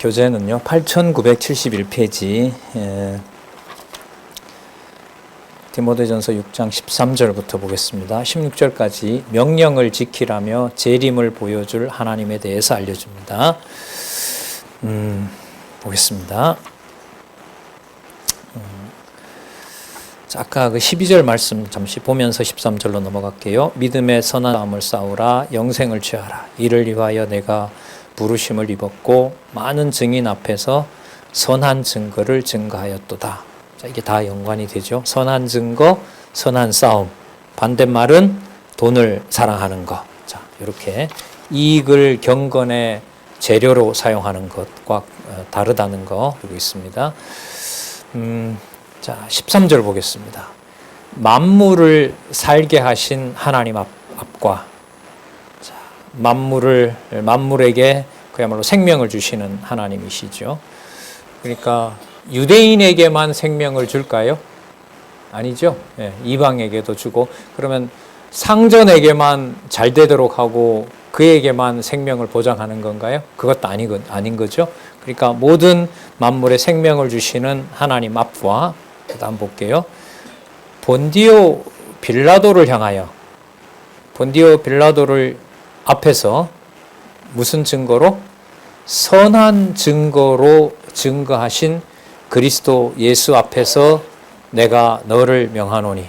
교재는요 8971페이지 디모데전서 6장 13절부터 보겠습니다. 16절까지 명령을 지키라며 재림을 보여줄 하나님에 대해서 알려줍니다. 보겠습니다. 자, 아까 그 12절 말씀 잠시 보면서 13절로 넘어갈게요. 믿음의 선한 싸움을 싸우라, 영생을 취하라. 이를 위하여 내가 부르심을 입었고 많은 증인 앞에서 선한 증거를 증거하였도다. 자, 이게 다 연관이 되죠. 선한 증거, 선한 싸움. 반대말은 돈을 사랑하는 것. 자, 이렇게 이익을 경건의 재료로 사용하는 것과 다르다는 거 여기 있습니다. 자, 13절 보겠습니다. 만물을 살게 하신 하나님 앞과 만물에게 그야말로 생명을 주시는 하나님이시죠. 그러니까 유대인에게만 생명을 줄까요? 아니죠. 예, 이방에게도 주고, 그러면 상전에게만 잘 되도록 하고 그에게만 생명을 보장하는 건가요? 그것도 아닌 거죠. 그러니까 모든 만물에 생명을 주시는 하나님 앞과, 그다음 볼게요. 본디오 빌라도를 앞에서 무슨 증거로? 선한 증거로 증거하신 그리스도 예수 앞에서 내가 너를 명하노니.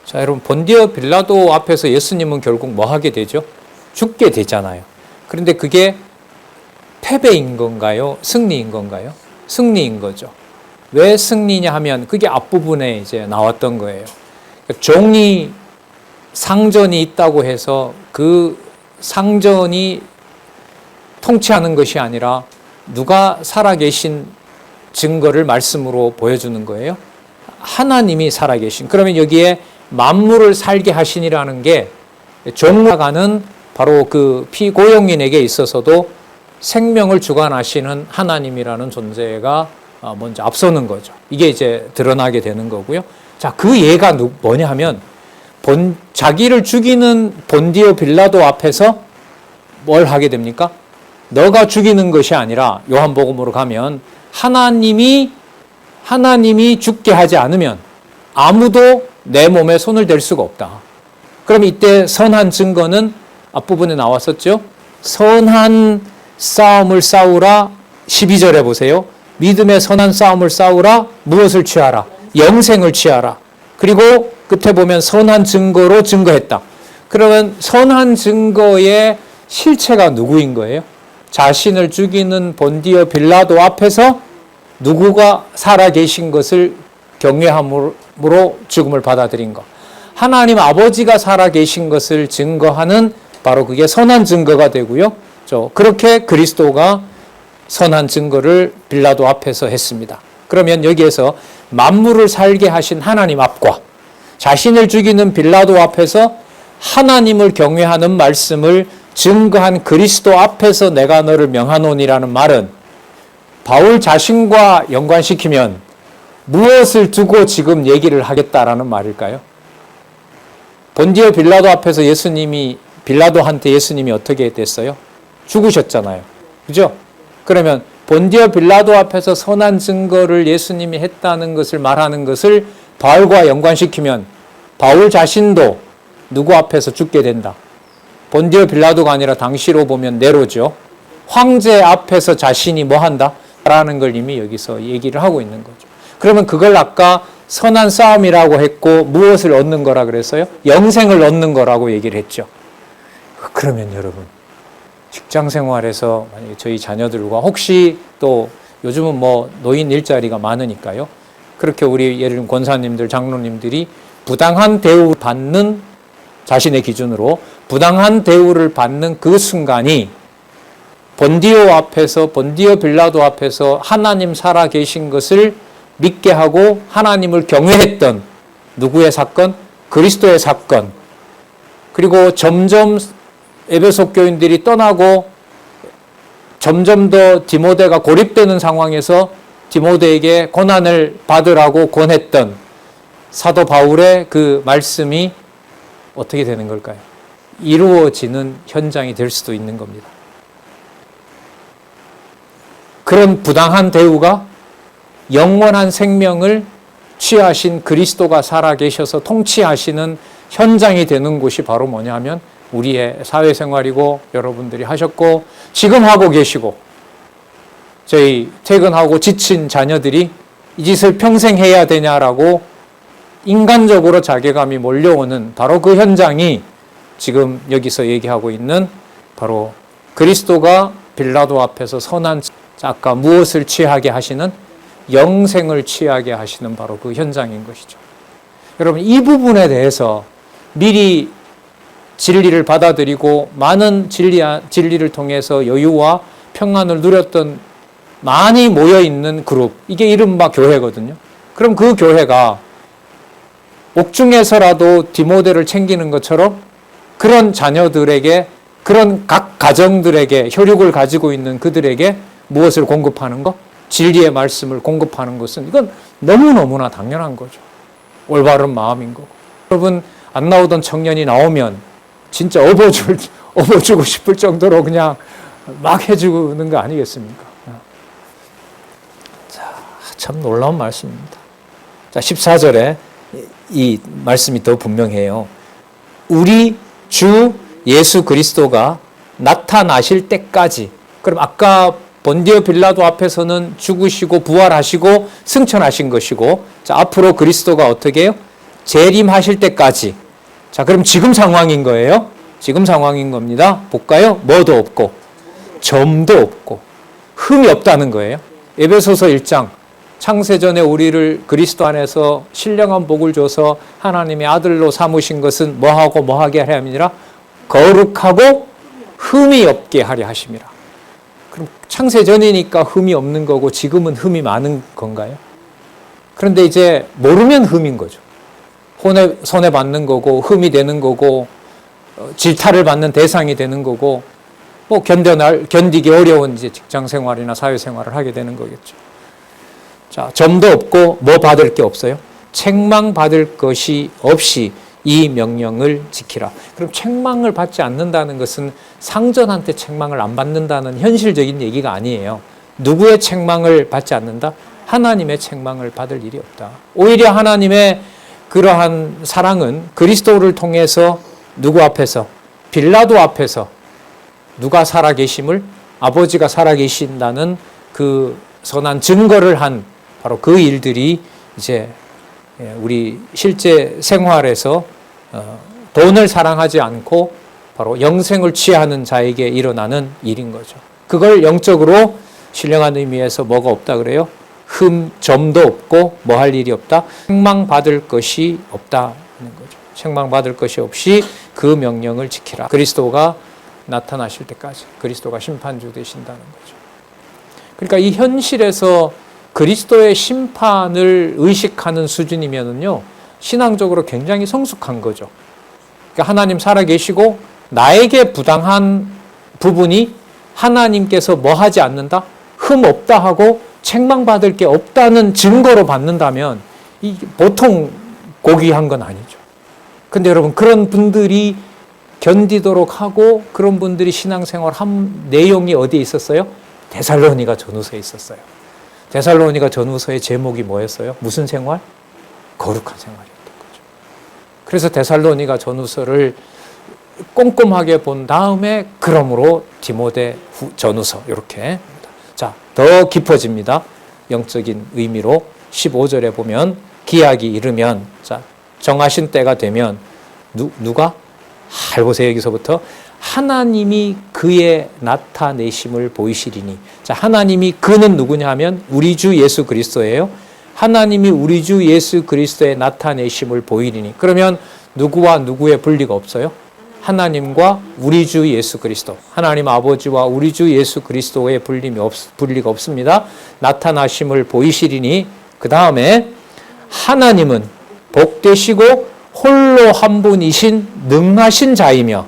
자, 여러분, 본디오 빌라도 앞에서 예수님은 결국 뭐 하게 되죠? 죽게 되잖아요. 그런데 그게 패배인 건가요? 승리인 건가요? 승리인 거죠. 왜 승리냐 하면 그게 앞부분에 이제 나왔던 거예요. 종이 상전이 있다고 해서 그 상전이 통치하는 것이 아니라 누가 살아계신 증거를 말씀으로 보여주는 거예요. 하나님이 살아계신. 그러면 여기에 만물을 살게 하시니라는 게 종나가는 바로 그 피고용인에게 있어서도 생명을 주관하시는 하나님이라는 존재가 먼저 앞서는 거죠. 이게 이제 드러나게 되는 거고요. 자, 그 예가 뭐냐 하면 자기를 죽이는 본디오 빌라도 앞에서 뭘 하게 됩니까? 너가 죽이는 것이 아니라 요한복음으로 가면 하나님이 죽게 하지 않으면 아무도 내 몸에 손을 댈 수가 없다. 그럼 이때 선한 증거는 앞부분에 나왔었죠. 선한 싸움을 싸우라. 12절에 보세요. 믿음의 선한 싸움을 싸우라. 무엇을 취하라? 영생을 취하라. 그리고 끝에 보면 선한 증거로 증거했다. 그러면 선한 증거의 실체가 누구인 거예요? 자신을 죽이는 본디오 빌라도 앞에서 누구가 살아계신 것을 경외함으로 죽음을 받아들인 것. 하나님 아버지가 살아계신 것을 증거하는 바로 그게 선한 증거가 되고요. 그렇게 그리스도가 선한 증거를 빌라도 앞에서 했습니다. 그러면 여기에서 만물을 살게 하신 하나님 앞과 자신을 죽이는 빌라도 앞에서 하나님을 경외하는 말씀을 증거한 그리스도 앞에서 내가 너를 명하노니라는 말은 바울 자신과 연관시키면 무엇을 두고 지금 얘기를 하겠다라는 말일까요? 본디오 빌라도 앞에서 빌라도한테 예수님이 어떻게 됐어요? 죽으셨잖아요. 그죠? 그러면 본디오 빌라도 앞에서 선한 증거를 예수님이 했다는 것을 말하는 것을 바울과 연관시키면 바울 자신도 누구 앞에서 죽게 된다. 본디오 빌라도가 아니라 당시로 보면 네로죠. 황제 앞에서 자신이 뭐 한다? 라는 걸 이미 여기서 얘기를 하고 있는 거죠. 그러면 그걸 아까 선한 싸움이라고 했고 무엇을 얻는 거라 그랬어요? 영생을 얻는 거라고 얘기를 했죠. 그러면 여러분, 직장 생활에서 만약에 저희 자녀들과 혹시 또 요즘은 뭐 노인 일자리가 많으니까요. 그렇게 우리 예를 들면 권사님들, 장로님들이 부당한 대우를 받는, 자신의 기준으로 부당한 대우를 받는 그 순간이 본디오 빌라도 앞에서 하나님 살아계신 것을 믿게 하고 하나님을 경외했던 누구의 사건? 그리스도의 사건. 그리고 점점 에베소 교인들이 떠나고 점점 더 디모데가 고립되는 상황에서 디모데에게 고난을 받으라고 권했던 사도 바울의 그 말씀이 어떻게 되는 걸까요? 이루어지는 현장이 될 수도 있는 겁니다. 그런 부당한 대우가 영원한 생명을 취하신 그리스도가 살아계셔서 통치하시는 현장이 되는 곳이 바로 뭐냐면 우리의 사회생활이고 여러분들이 하셨고 지금 하고 계시고 저희 퇴근하고 지친 자녀들이 이 짓을 평생 해야 되냐라고 인간적으로 자괴감이 몰려오는 바로 그 현장이 지금 여기서 얘기하고 있는 바로 그리스도가 빌라도 앞에서 선한 아까 무엇을 취하게 하시는 영생을 취하게 하시는 바로 그 현장인 것이죠. 여러분 이 부분에 대해서 미리 진리를 받아들이고 많은 진리를 통해서 여유와 평안을 누렸던 많이 모여있는 그룹, 이게 이른바 교회거든요. 그럼 그 교회가 옥중에서라도 디모데를 챙기는 것처럼 그런 자녀들에게, 그런 각 가정들에게 혈육을 가지고 있는 그들에게 무엇을 공급하는 것? 진리의 말씀을 공급하는 것은 이건 너무너무나 당연한 거죠. 올바른 마음인 거고. 여러분 안 나오던 청년이 나오면 진짜 업어주고 싶을 정도로 그냥 막 해주는 거 아니겠습니까? 자, 참 놀라운 말씀입니다. 자, 14절에 이 말씀이 더 분명해요. 우리 주 예수 그리스도가 나타나실 때까지. 그럼 아까 본디오 빌라도 앞에서는 죽으시고 부활하시고 승천하신 것이고, 자, 앞으로 그리스도가 어떻게 해요? 재림하실 때까지. 자, 그럼 지금 상황인 거예요? 지금 상황인 겁니다. 볼까요? 뭐도 없고, 점도 없고, 흠이 없다는 거예요. 에베소서 1장. 창세전에 우리를 그리스도 안에서 신령한 복을 줘서 하나님의 아들로 삼으신 것은 뭐하고 뭐하게 하려 함이니라? 거룩하고 흠이 없게 하려 하심이라. 그럼 창세전이니까 흠이 없는 거고 지금은 흠이 많은 건가요? 그런데 이제 모르면 흠인 거죠. 손해 받는 거고 흠이 되는 거고 질타를 받는 대상이 되는 거고 뭐 견디기 어려운 이제 직장 생활이나 사회 생활을 하게 되는 거겠죠. 자, 점도 없고 뭐 받을 게 없어요? 책망 받을 것이 없이 이 명령을 지키라. 그럼 책망을 받지 않는다는 것은 상전한테 책망을 안 받는다는 현실적인 얘기가 아니에요. 누구의 책망을 받지 않는다? 하나님의 책망을 받을 일이 없다. 오히려 하나님의 그러한 사랑은 그리스도를 통해서 누구 앞에서? 빌라도 앞에서 누가 살아계심을? 아버지가 살아계신다는 그 선한 증거를 한 바로 그 일들이 이제 우리 실제 생활에서 돈을 사랑하지 않고 바로 영생을 취하는 자에게 일어나는 일인 거죠. 그걸 영적으로 신령한 의미에서 뭐가 없다 그래요? 점도 없고 뭐 할 일이 없다? 책망받을 것이 없다는 거죠. 책망받을 것이 없이 그 명령을 지키라. 그리스도가 나타나실 때까지 그리스도가 심판주 되신다는 거죠. 그러니까 이 현실에서 그리스도의 심판을 의식하는 수준이면은요, 신앙적으로 굉장히 성숙한 거죠. 그러니까 하나님 살아계시고 나에게 부당한 부분이 하나님께서 뭐 하지 않는다? 흠 없다 하고 책망받을 게 없다는 증거로 받는다면 이 보통 고귀한 건 아니죠. 근데 여러분 그런 분들이 견디도록 하고 그런 분들이 신앙생활 한 내용이 어디에 있었어요? 데살로니가 전후서에 있었어요. 데살로니가 전후서의 제목이 뭐였어요? 무슨 생활? 거룩한 생활이었던 거죠. 그래서 데살로니가 전후서를 꼼꼼하게 본 다음에 그러므로 디모데 전후서 이렇게. 자, 더 깊어집니다. 영적인 의미로 15절에 보면 기약이 이르면, 자, 정하신 때가 되면 누가? 보세요. 여기서부터 하나님이 그의 나타내심을 보이시리니. 자, 하나님이 그는 누구냐 하면 우리 주 예수 그리스도예요. 하나님이 우리 주 예수 그리스도의 나타내심을 보이리니. 그러면 누구와 누구의 분리가 없어요? 하나님과 우리 주 예수 그리스도. 하나님 아버지와 우리 주 예수 그리스도의 분리가 없습니다. 나타나심을 보이시리니. 그 다음에 하나님은 복되시고 홀로 한 분이신 능하신 자이며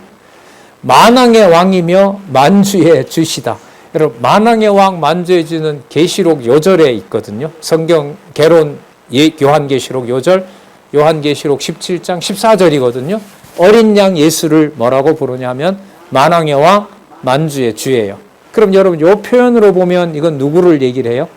만왕의 왕이며 만주의 주시다. 여러분, 만왕의 왕, 만주의 주는 계시록 요절에 있거든요. 성경 개론 요한계시록 요절, 요한계시록 17장 14절이거든요. 어린 양 예수를 뭐라고 부르냐면 만왕의 왕, 만주의 주예요. 그럼 여러분 이 표현으로 보면 이건 누구를 얘기를 해요?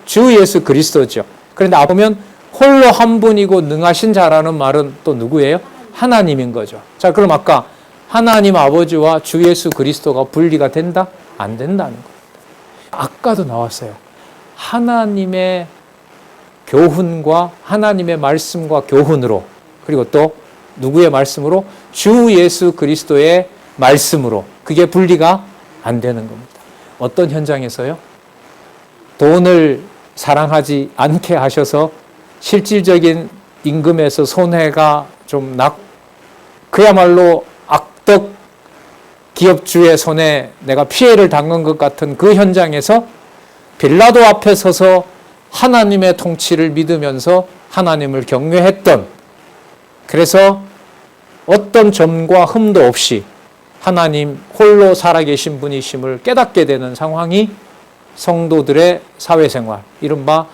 주 예수 그리스도죠. 그런데 앞 보면 홀로 한 분이고 능하신 자라는 말은 또 누구예요? 하나님인 거죠. 자, 그럼 아까 하나님 아버지와 주 예수 그리스도가 분리가 된다? 안 된다는 겁니다. 아까도 나왔어요. 하나님의 교훈과 하나님의 말씀과 교훈으로, 그리고 또 누구의 말씀으로? 주 예수 그리스도의 말씀으로, 그게 분리가 안 되는 겁니다. 어떤 현장에서요? 돈을 사랑하지 않게 하셔서 실질적인 임금에서 손해가 좀 그야말로 악덕 기업주의 손에 내가 피해를 당한 것 같은 그 현장에서 빌라도 앞에 서서 하나님의 통치를 믿으면서 하나님을 경외했던, 그래서 어떤 점과 흠도 없이 하나님 홀로 살아계신 분이심을 깨닫게 되는 상황이 성도들의 사회생활, 이른바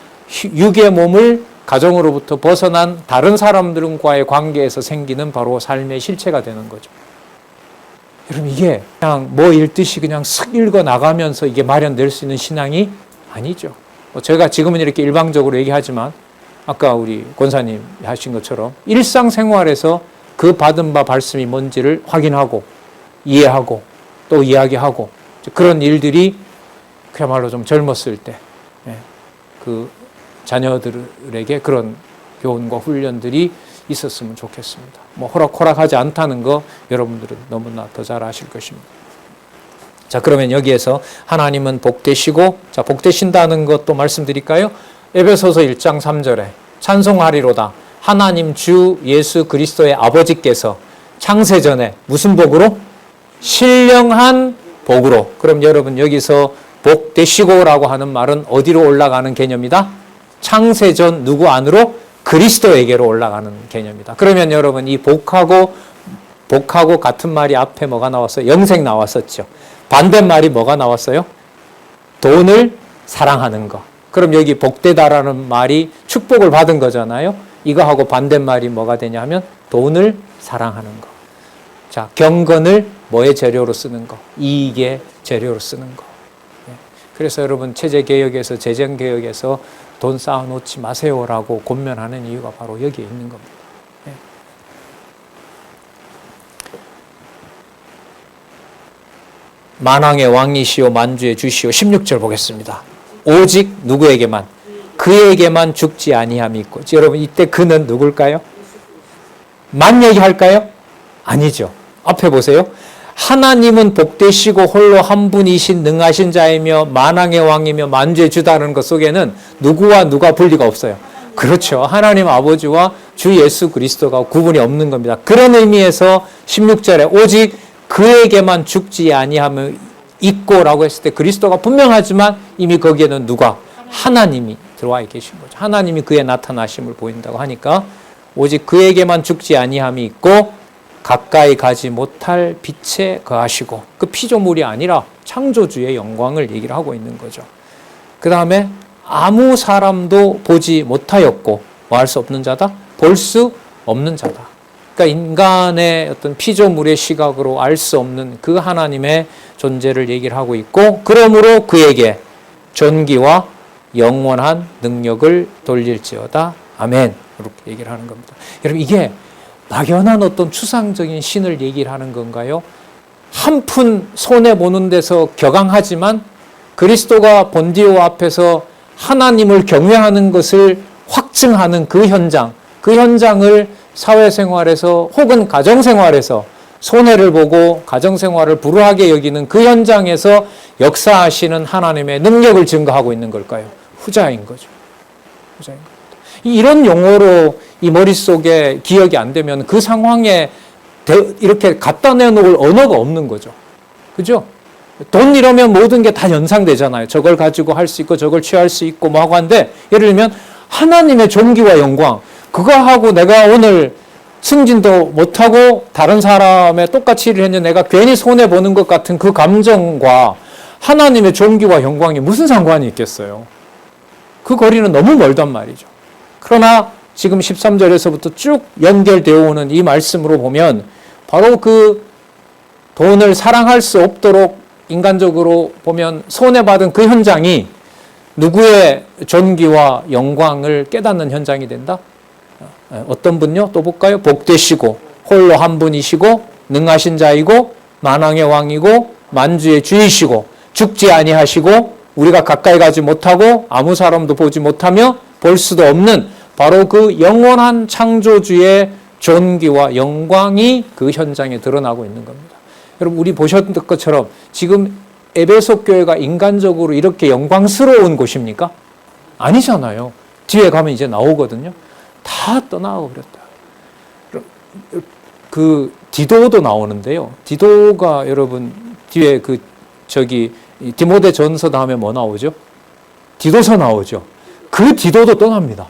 육의 몸을 가정으로부터 벗어난 다른 사람들과의 관계에서 생기는 바로 삶의 실체가 되는 거죠. 여러분, 이게 그냥 뭐 읽듯이 그냥 쓱 읽어 나가면서 이게 마련될 수 있는 신앙이 아니죠. 제가 지금은 이렇게 일방적으로 얘기하지만 아까 우리 권사님 하신 것처럼 일상생활에서 그 받은 바 말씀이 뭔지를 확인하고 이해하고 또 이야기하고 그런 일들이 그야말로 좀 젊었을 때 그 자녀들에게 그런 교훈과 훈련들이 있었으면 좋겠습니다. 뭐 호락호락하지 않다는 거 여러분들은 너무나 더 잘 아실 것입니다. 자, 그러면 여기에서 하나님은 복되시고, 자, 복되신다는 것도 말씀드릴까요? 에베소서 1장 3절에 찬송하리로다 하나님 주 예수 그리스도의 아버지께서 창세전에 무슨 복으로? 신령한 복으로. 그럼 여러분 여기서 복되시고라고 하는 말은 어디로 올라가는 개념이다? 창세전 누구 안으로? 그리스도에게로 올라가는 개념이다. 그러면 여러분 이 복하고 같은 말이 앞에 뭐가 나왔어요? 영생 나왔었죠. 반대말이 뭐가 나왔어요? 돈을 사랑하는 거. 그럼 여기 복되다라는 말이 축복을 받은 거잖아요. 이거하고 반대말이 뭐가 되냐 하면 돈을 사랑하는 거. 자, 경건을 뭐의 재료로 쓰는 거? 이익의 재료로 쓰는 거. 그래서 여러분 체제개혁에서 재정개혁에서 돈 쌓아놓지 마세요라고 권면하는 이유가 바로 여기에 있는 겁니다. 만왕의 왕이시오 만주의 주시오. 16절 보겠습니다. 오직 누구에게만? 그에게만 죽지 아니함이 있고. 여러분 이때 그는 누굴까요? 만 얘기할까요? 아니죠. 앞에 보세요. 하나님은 복되시고 홀로 한 분이신 능하신 자이며 만왕의 왕이며 만주의 주다라는 것 속에는 누구와 누가 분리가 없어요. 그렇죠. 하나님 아버지와 주 예수 그리스도가 구분이 없는 겁니다. 그런 의미에서 16절에 오직 그에게만 죽지 아니함이 있고라고 했을 때 그리스도가 분명하지만 이미 거기에는 누가? 하나님이 들어와 계신 거죠. 하나님이 그의 나타나심을 보인다고 하니까 오직 그에게만 죽지 아니함이 있고 가까이 가지 못할 빛에 거하시고, 그 피조물이 아니라 창조주의 영광을 얘기를 하고 있는 거죠. 그 다음에 아무 사람도 보지 못하였고 뭐 할 수 없는 자다? 볼 수 없는 자다. 그러니까 인간의 어떤 피조물의 시각으로 알 수 없는 그 하나님의 존재를 얘기를 하고 있고, 그러므로 그에게 존귀와 영원한 능력을 돌릴지어다. 아멘. 이렇게 얘기를 하는 겁니다. 여러분 이게 막연한 어떤 추상적인 신을 얘기를 하는 건가요? 한 푼 손해보는 데서 격앙하지만 그리스도가 본디오 앞에서 하나님을 경외하는 것을 확증하는 그 현장을 사회생활에서 혹은 가정생활에서 손해를 보고 가정생활을 불우하게 여기는 그 현장에서 역사하시는 하나님의 능력을 증거하고 있는 걸까요? 후자인 거죠. 후자인 겁니다. 이런 용어로 이 머릿속에 기억이 안 되면 그 상황에 이렇게 갖다 내놓을 언어가 없는 거죠. 그죠? 돈 이러면 모든 게 다 연상되잖아요. 저걸 가지고 할 수 있고 저걸 취할 수 있고 뭐 하고 한데, 예를 들면 하나님의 존귀와 영광, 그거 하고 내가 오늘 승진도 못하고 다른 사람의 똑같이 일을 했는데 내가 괜히 손해보는 것 같은 그 감정과 하나님의 존귀와 영광이 무슨 상관이 있겠어요? 그 거리는 너무 멀단 말이죠. 그러나 지금 13절에서부터 쭉 연결되어 오는 이 말씀으로 보면 바로 그 돈을 사랑할 수 없도록 인간적으로 보면 손해받은 그 현장이 누구의 존귀와 영광을 깨닫는 현장이 된다? 어떤 분요? 또 볼까요? 복되시고 홀로 한 분이시고 능하신 자이고 만왕의 왕이고 만주의 주이시고 죽지 아니하시고 우리가 가까이 가지 못하고 아무 사람도 보지 못하며 볼 수도 없는 바로 그 영원한 창조주의 존귀와 영광이 그 현장에 드러나고 있는 겁니다. 여러분, 우리 보셨던 것처럼 지금 에베소 교회가 인간적으로 이렇게 영광스러운 곳입니까? 아니잖아요. 뒤에 가면 이제 나오거든요. 다 떠나고 그랬다. 그 디도도 나오는데요. 디도가 여러분 뒤에 디모데 전서 다음에 뭐 나오죠? 디도서 나오죠. 그 디도도 떠납니다.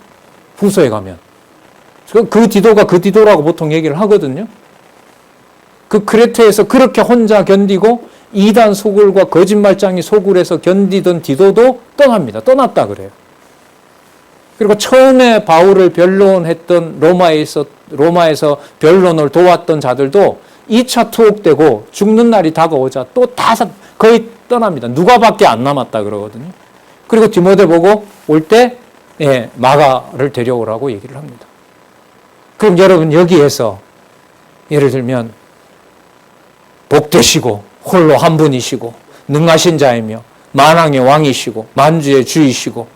후서에 가면. 그 디도가 그 디도라고 보통 얘기를 하거든요. 그 크레테에서 그렇게 혼자 견디고 이단 소굴과 거짓말장이 소굴에서 견디던 디도도 떠납니다. 떠났다 그래요. 그리고 처음에 바울을 변론했던 로마에서 변론을 도왔던 자들도 2차 투옥되고 죽는 날이 다가오자 또 다 거의 떠납니다. 누가밖에 안 남았다 그러거든요. 그리고 디모데 보고 올 때 마가를 데려오라고 얘기를 합니다. 그럼 여러분 여기에서 예를 들면 복되시고 홀로 한 분이시고 능하신 자이며 만왕의 왕이시고 만주의 주이시고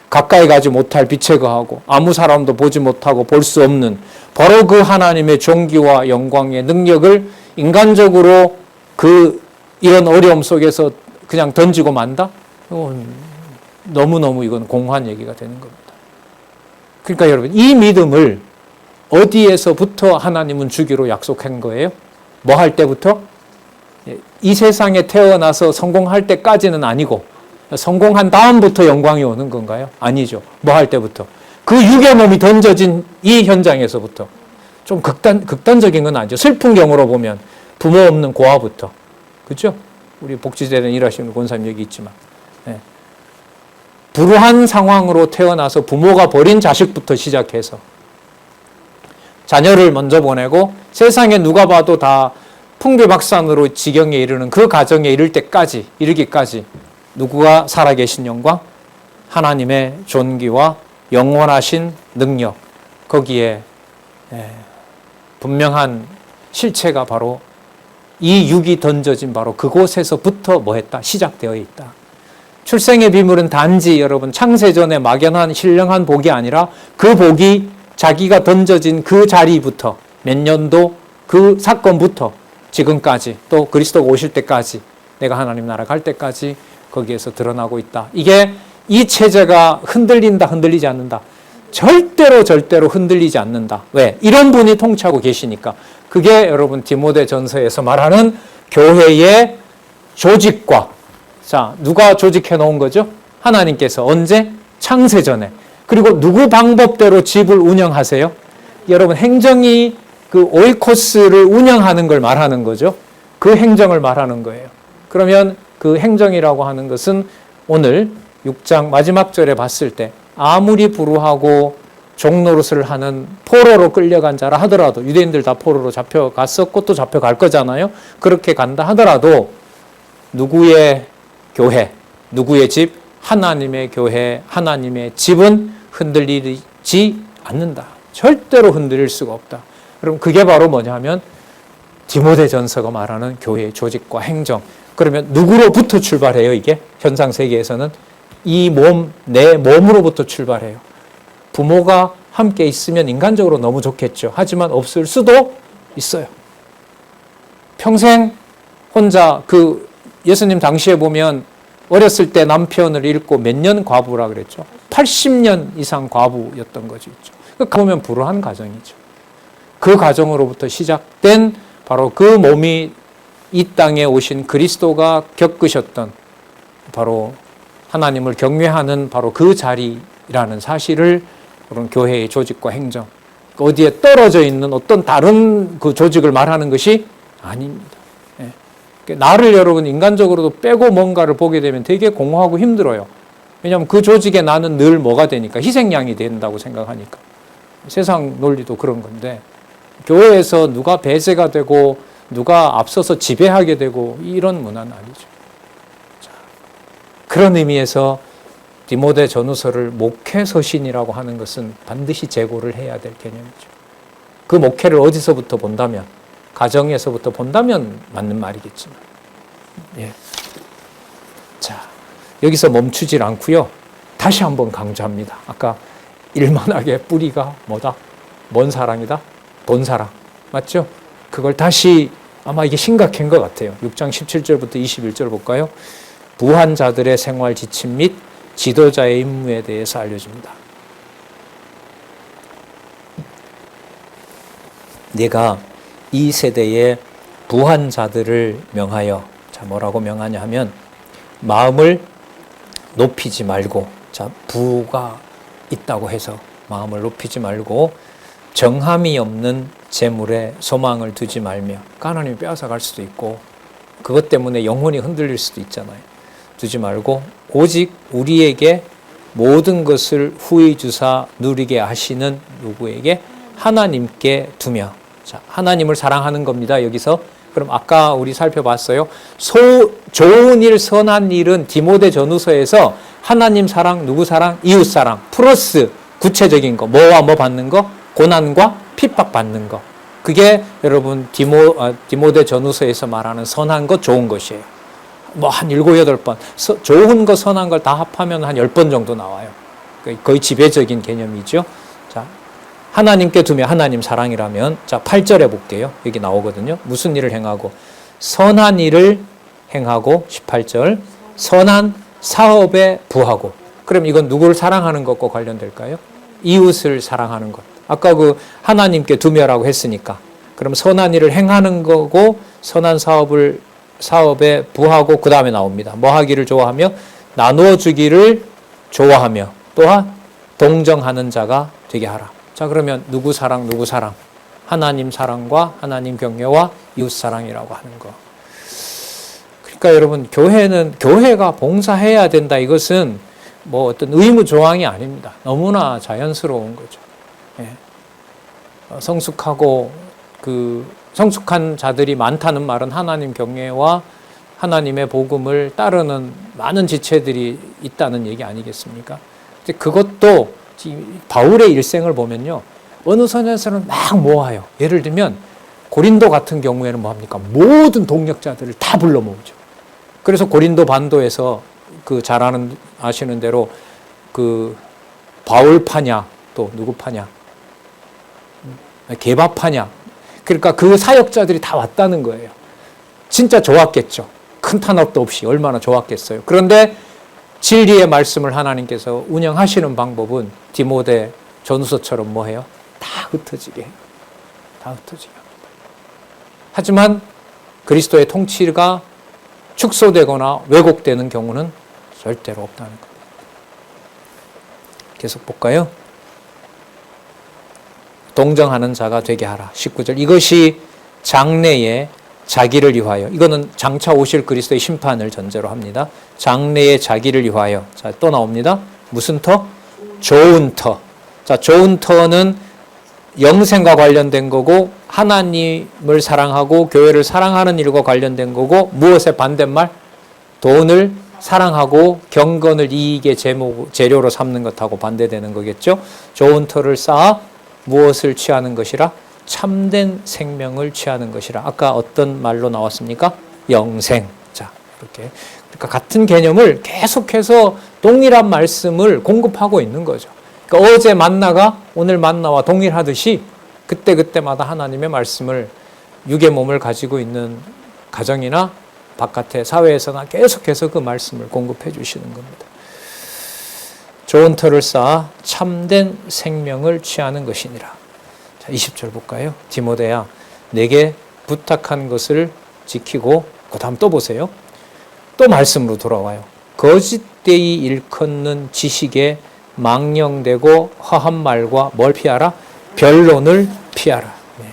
가까이 가지 못할 빛에 거하고 아무 사람도 보지 못하고 볼 수 없는 바로 그 하나님의 존귀와 영광의 능력을 인간적으로 이런 어려움 속에서 그냥 던지고 만다? 너무너무 이건 공허한 얘기가 되는 겁니다. 그러니까 여러분, 이 믿음을 어디에서부터 하나님은 주기로 약속한 거예요? 뭐 할 때부터? 이 세상에 태어나서 성공할 때까지는 아니고 성공한 다음부터 영광이 오는 건가요? 아니죠. 뭐 할 때부터? 그 육의 몸이 던져진 이 현장에서부터. 좀 극단적인 건 아니죠. 슬픈 경우로 보면 부모 없는 고아부터. 그렇죠? 우리 복지재단 일하시는 권사님 여기 있지만. 불우한 상황으로 태어나서 부모가 버린 자식부터 시작해서 자녀를 먼저 보내고 세상에 누가 봐도 다 풍비박산으로 지경에 이르는 그 가정에 이르기까지 누구가 살아계신 영광? 하나님의 존귀와 영원하신 능력, 거기에 분명한 실체가 바로 이 육이 던져진 바로 그곳에서부터 뭐 했다? 시작되어 있다. 출생의 비밀은 단지 여러분 창세전에 막연한 신령한 복이 아니라 그 복이 자기가 던져진 그 자리부터 몇 년도 그 사건부터 지금까지 또 그리스도가 오실 때까지 내가 하나님 나라 갈 때까지 거기에서 드러나고 있다. 이게 이 체제가 흔들린다, 흔들리지 않는다. 절대로 흔들리지 않는다. 왜? 이런 분이 통치하고 계시니까. 그게 여러분 디모데 전서에서 말하는 교회의 조직과 자, 누가 조직해 놓은 거죠? 하나님께서 언제? 창세전에. 그리고 누구 방법대로 집을 운영하세요? 여러분 행정이 그 오이코스를 운영하는 걸 말하는 거죠. 그 행정을 말하는 거예요. 그러면 그 행정이라고 하는 것은 오늘 6장 마지막 절에 봤을 때 아무리 불우하고 종노릇을 하는 포로로 끌려간 자라 하더라도 유대인들 다 포로로 잡혀갔었고 또 잡혀갈 거잖아요. 그렇게 간다 하더라도 누구의 교회, 누구의 집? 하나님의 교회, 하나님의 집은 흔들리지 않는다. 절대로 흔들릴 수가 없다. 그럼 그게 바로 뭐냐 하면 디모데 전서가 말하는 교회의 조직과 행정. 그러면 누구로부터 출발해요, 이게? 현상 세계에서는 이 몸, 내 몸으로부터 출발해요. 부모가 함께 있으면 인간적으로 너무 좋겠죠. 하지만 없을 수도 있어요. 평생 혼자 예수님 당시에 보면 어렸을 때 남편을 잃고 몇 년 과부라 그랬죠. 80년 이상 과부였던 거죠. 그러니까 보면 불우한 가정이죠. 그 가정으로부터 시작된 바로 그 몸이 이 땅에 오신 그리스도가 겪으셨던 바로 하나님을 경외하는 바로 그 자리라는 사실을 그런 교회의 조직과 행정, 어디에 떨어져 있는 어떤 다른 그 조직을 말하는 것이 아닙니다. 나를 여러분 인간적으로도 빼고 뭔가를 보게 되면 되게 공허하고 힘들어요. 왜냐하면 그 조직에 나는 늘 뭐가 되니까 희생양이 된다고 생각하니까. 세상 논리도 그런 건데 교회에서 누가 배제가 되고 누가 앞서서 지배하게 되고 이런 문화는 아니죠. 그런 의미에서 디모데 전후서를 목회 서신이라고 하는 것은 반드시 재고를 해야 될 개념이죠. 그 목회를 어디서부터 본다면, 가정에서부터 본다면 맞는 말이겠지만. 예. 자, 여기서 멈추질 않고요. 다시 한번 강조합니다. 아까 일만하게 뿌리가 뭐다? 뭔 사랑이다? 본 사랑. 맞죠? 그걸 다시 아마 이게 심각한 것 같아요. 6장 17절부터 21절 볼까요? 부한 자들의 생활 지침 및 지도자의 임무에 대해서 알려줍니다. 내가 이 세대의 부한 자들을 명하여, 자, 뭐라고 명하냐 하면, 마음을 높이지 말고, 자, 부가 있다고 해서 마음을 높이지 말고, 정함이 없는 재물에 소망을 두지 말며, 하나님이 빼앗아 갈 수도 있고, 그것 때문에 영혼이 흔들릴 수도 있잖아요. 두지 말고, 오직 우리에게 모든 것을 후히 주사 누리게 하시는 누구에게? 하나님께 두며. 자, 하나님을 사랑하는 겁니다. 여기서. 그럼 아까 우리 살펴봤어요. 좋은 일, 선한 일은 디모데 전후서에서 하나님 사랑, 누구 사랑? 이웃 사랑. 플러스 구체적인 거. 뭐와 뭐 받는 거? 고난과 핍박 받는 거. 그게 여러분 디모데 전후서에서 말하는 선한 것, 좋은 것이에요. 뭐 한 7, 8번. 좋은 거, 선한 걸 다 합하면 한 10번 정도 나와요. 거의 지배적인 개념이죠. 자, 하나님께 두며 하나님 사랑이라면, 자, 8절에 볼게요. 여기 나오거든요. 무슨 일을 행하고? 선한 일을 행하고, 18절. 선한 사업에 부하고. 그럼 이건 누구를 사랑하는 것과 관련될까요? 이웃을 사랑하는 것. 아까 그 하나님께 두며라고 했으니까. 그럼 선한 일을 행하는 거고, 선한 사업에 부하고, 그 다음에 나옵니다. 뭐 하기를 좋아하며? 나누어 주기를 좋아하며, 또한 동정하는 자가 되게 하라. 자, 그러면 누구 사랑, 누구 사랑? 하나님 사랑과 하나님 경외와 이웃 사랑이라고 하는 거. 그러니까 여러분, 교회가 봉사해야 된다. 이것은 뭐 어떤 의무 조항이 아닙니다. 너무나 자연스러운 거죠. 예. 성숙한 자들이 많다는 말은 하나님 경외와 하나님의 복음을 따르는 많은 지체들이 있다는 얘기 아니겠습니까? 근데 그것도 바울의 일생을 보면요, 어느 선에서는 막 모아요. 예를 들면 고린도 같은 경우에는 뭐합니까? 모든 동력자들을 다 불러 모으죠. 그래서 고린도 반도에서 그 잘 아시는 대로 그 바울파냐, 또 누구 파냐, 게바파냐, 그러니까 그 사역자들이 다 왔다는 거예요. 진짜 좋았겠죠. 큰 탄압도 없이 얼마나 좋았겠어요. 그런데 진리의 말씀을 하나님께서 운영하시는 방법은 디모데 전후서처럼 뭐 해요? 다 흩어지게 해요. 다 흩어지게 합니다. 하지만 그리스도의 통치가 축소되거나 왜곡되는 경우는 절대로 없다는 겁니다. 계속 볼까요? 동정하는 자가 되게 하라. 19절. 이것이 장래에 자기를 위하여. 이거는 장차 오실 그리스도의 심판을 전제로 합니다. 장래에 자기를 위하여. 자, 또 나옵니다. 무슨 터? 좋은 터. 자, 좋은 터는 영생과 관련된 거고, 하나님을 사랑하고 교회를 사랑하는 일과 관련된 거고, 무엇의 반대말? 돈을 사랑하고 경건을 이익의 재료로 삼는 것하고 반대되는 거겠죠. 좋은 터를 쌓아 무엇을 취하는 것이라? 참된 생명을 취하는 것이라. 아까 어떤 말로 나왔습니까? 영생. 자, 이렇게. 그러니까 같은 개념을 계속해서 동일한 말씀을 공급하고 있는 거죠. 그러니까 어제 만나가 오늘 만나와 동일하듯이 그때그때마다 하나님의 말씀을, 육의 몸을 가지고 있는 가정이나 바깥의 사회에서나 계속해서 그 말씀을 공급해 주시는 겁니다. 좋은 터를 쌓아 참된 생명을 취하는 것이니라. 자, 20절 볼까요? 디모데야, 내게 부탁한 것을 지키고, 그 다음 또 보세요. 또 말씀으로 돌아와요. 거짓되이 일컫는 지식에 망령되고 허한 말과 뭘 피하라? 변론을 피하라. 네.